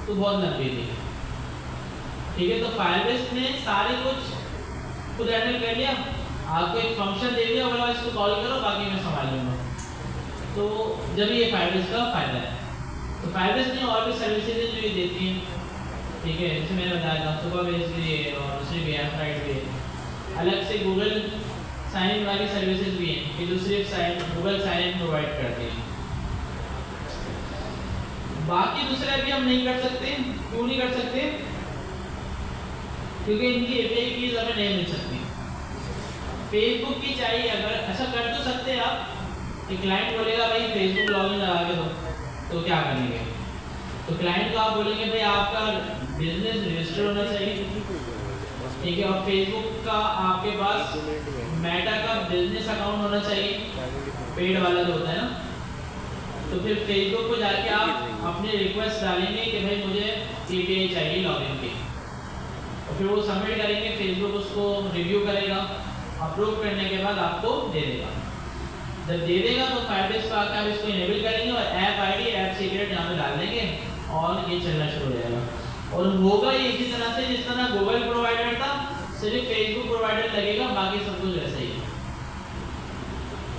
तो बहुत लंबी थी। ठीक है, तो फायरबेस ने सारे कुछ खुद हैंडल कर लिया, आपको एक फंक्शन दे दिया, बोला इसको कॉल करो, बाकी मैं संभाल लूँगा। तो जब ये फायरबेस का फायदा है। तो फायरबेस ने और भी सर्विसेज जो ये देती हैं, ठीक है, जैसे मैंने बताया था सुपर बेस भी है और दूसरी भी है, फ्राइड भी है। अलग से गूगल साइन इन वाली सर्विसेज भी हैं कि जो सिर्फ गूगल साइन इन प्रोवाइड करती हैं। बाकी दूसरे अभी हम नहीं कर सकते। क्यों नहीं कर सकते? क्योंकि इनकी एपीआई कीज हमें नहीं मिल सकती। फेसबुक की चाहिए, अगर ऐसा कर तो सकते हैं आप कि क्लाइंट बोलेगा भाई फेसबुक लॉगिन लगा के दो, तो क्या करेंगे? तो क्लाइंट को आप बोलेंगे भाई आपका बिजनेस रजिस्टर होना चाहिए, ठीक है, और फेसबुक का आपके पास मेटा का बिजनेस अकाउंट होना चाहिए, पेड वाला जो होता है ना। तो फिर फेसबुक को जाके आप अपने रिक्वेस्ट डालेंगे कि भाई मुझे एपीआई चाहिए लॉगिन की, और फिर वो सबमिट करेंगे, फेसबुक उसको रिव्यू करेगा, अप्रूव करने के बाद आपको दे देगा। जब दे देगा तो फायरबेस पर आकर आप इसको इनेबल करेंगे और ऐप आईडी, ऐप सीक्रेट यहाँ पे डाल देंगे और ये चलना शुरू हो जाएगा। और होगा ये इसी तरह से जिस तरह गूगल प्रोवाइडर था, सिर्फ फेसबुक प्रोवाइडर लगेगा, बाकी सब कुछ वैसे ही।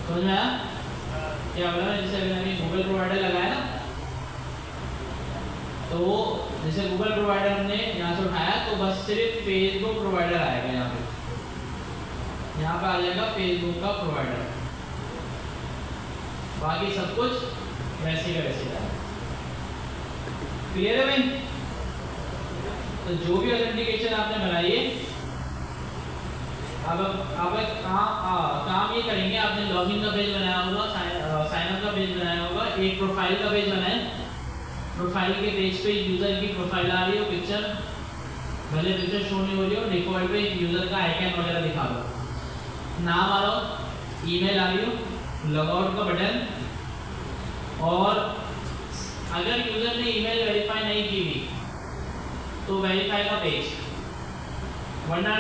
समझ में आया क्या बोला? जैसे अभी मैंने गूगल प्रोवाइडर लगाया ना, तो वो जैसे गूगल प्रोवाइडर हमने यहाँ से उठाया तो बस सिर्फ फेसबुक प्रोवाइडर आएगा, यहाँ पे आ जाएगा फेसबुक का प्रोवाइडर, बाकी सब कुछ वैसे का वैसे का। क्लियर है भाई? तो जो भी ऑथेंटिकेशन आपने बनाई है, अब काम ये करेंगे, आपने लॉगिन का पेज बनाया होगा, साइन अप का पेज बनाया होगा, एक प्रोफाइल का पेज बनाए। प्रोफाइल के पेज पे यूजर की प्रोफाइल आ रही हो, पिक्चर भले पिक्चर शो नहीं हो रही हो, डिफॉल्ट पे यूजर का आइकन वगैरह दिखा दो, नाम आ रहा हो, ईमेल आ रही हो, लॉगआउट का बटन, और अगर यूजर ने ईमेल वेरीफाई नहीं की हुई तो वेरीफाई का पेज, वरना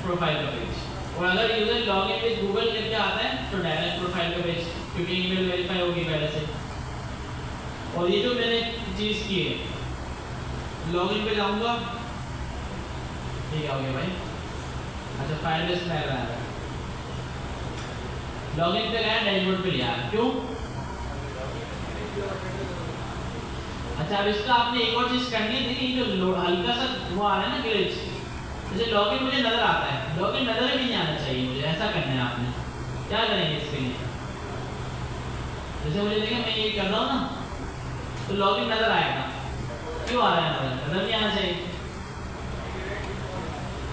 प्रोफाइल का पेज। और अगर यूजर लॉगिन विद गूगल करके आता है तो डायरेक्ट प्रोफाइल का पेज, क्योंकि ईमेल वेरीफाई होगी पहले से। और ये जो मैंने चीज़ की है, लॉगिन पे जाऊंगा, ठीक है, हो गया भाई। अच्छा, फायरबेस में आया, लॉगिन पे गया, डैशबोर्ड पे लिया, क्यों? अच्छा, अब इसका आपने एक और चीज करनी है, देखिए जो हल्का सा वो आ रहा है ना ग्लिच, जैसे लॉगिन मुझे नजर आता है, लॉगिन नजर भी नहीं आना चाहिए मुझे, ऐसा करना है आपने। क्या करेंगे इसके लिए? जैसे मुझे देखिए मैं ये कर रहा हूँ ना, तो लॉगिन नजर आएगा, क्यों आ रहा है? नजर नहीं आना चाहिए।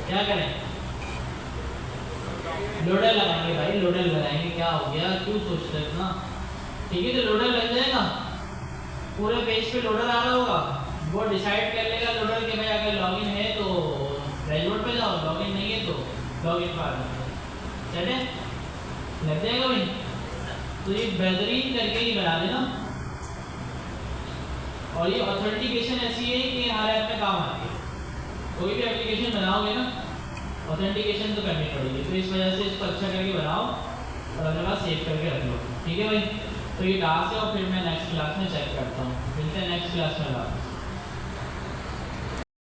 क्या करें? लोडर लगाएंगे भाई, लोडर लगाएंगे। क्या हो गया, क्यों सोचते हैं ना? ठीक है, तो लोडर लग जाएगा, पूरे पेज पे लोडर आ रहा होगा, वो डिसाइड कर लेगा लोडर के भाई अगर लॉगिन है तो डैशबोर्ड पे जाओ, लॉगिन नहीं है तो लॉगिन पर आ जाओ। चले लग जाएगा भाई। तो ये बेहतरीन करके ही बना देना, और ये ऑथेंटिकेशन ऐसी है कि हर ऐप में काम आती है। कोई भी एप्लीकेशन बनाओगे ना, ऑथेंटिकेशन तो करनी पड़ेगी, तो इस वजह से इसको अच्छा करके बनाओ और अपने पास सेव करके रख लो। ठीक है भाई, तो ये क्लास है और फिर मैं नेक्स्ट क्लास में चेक करता हूँ। मिलते हैं नेक्स्ट क्लास में।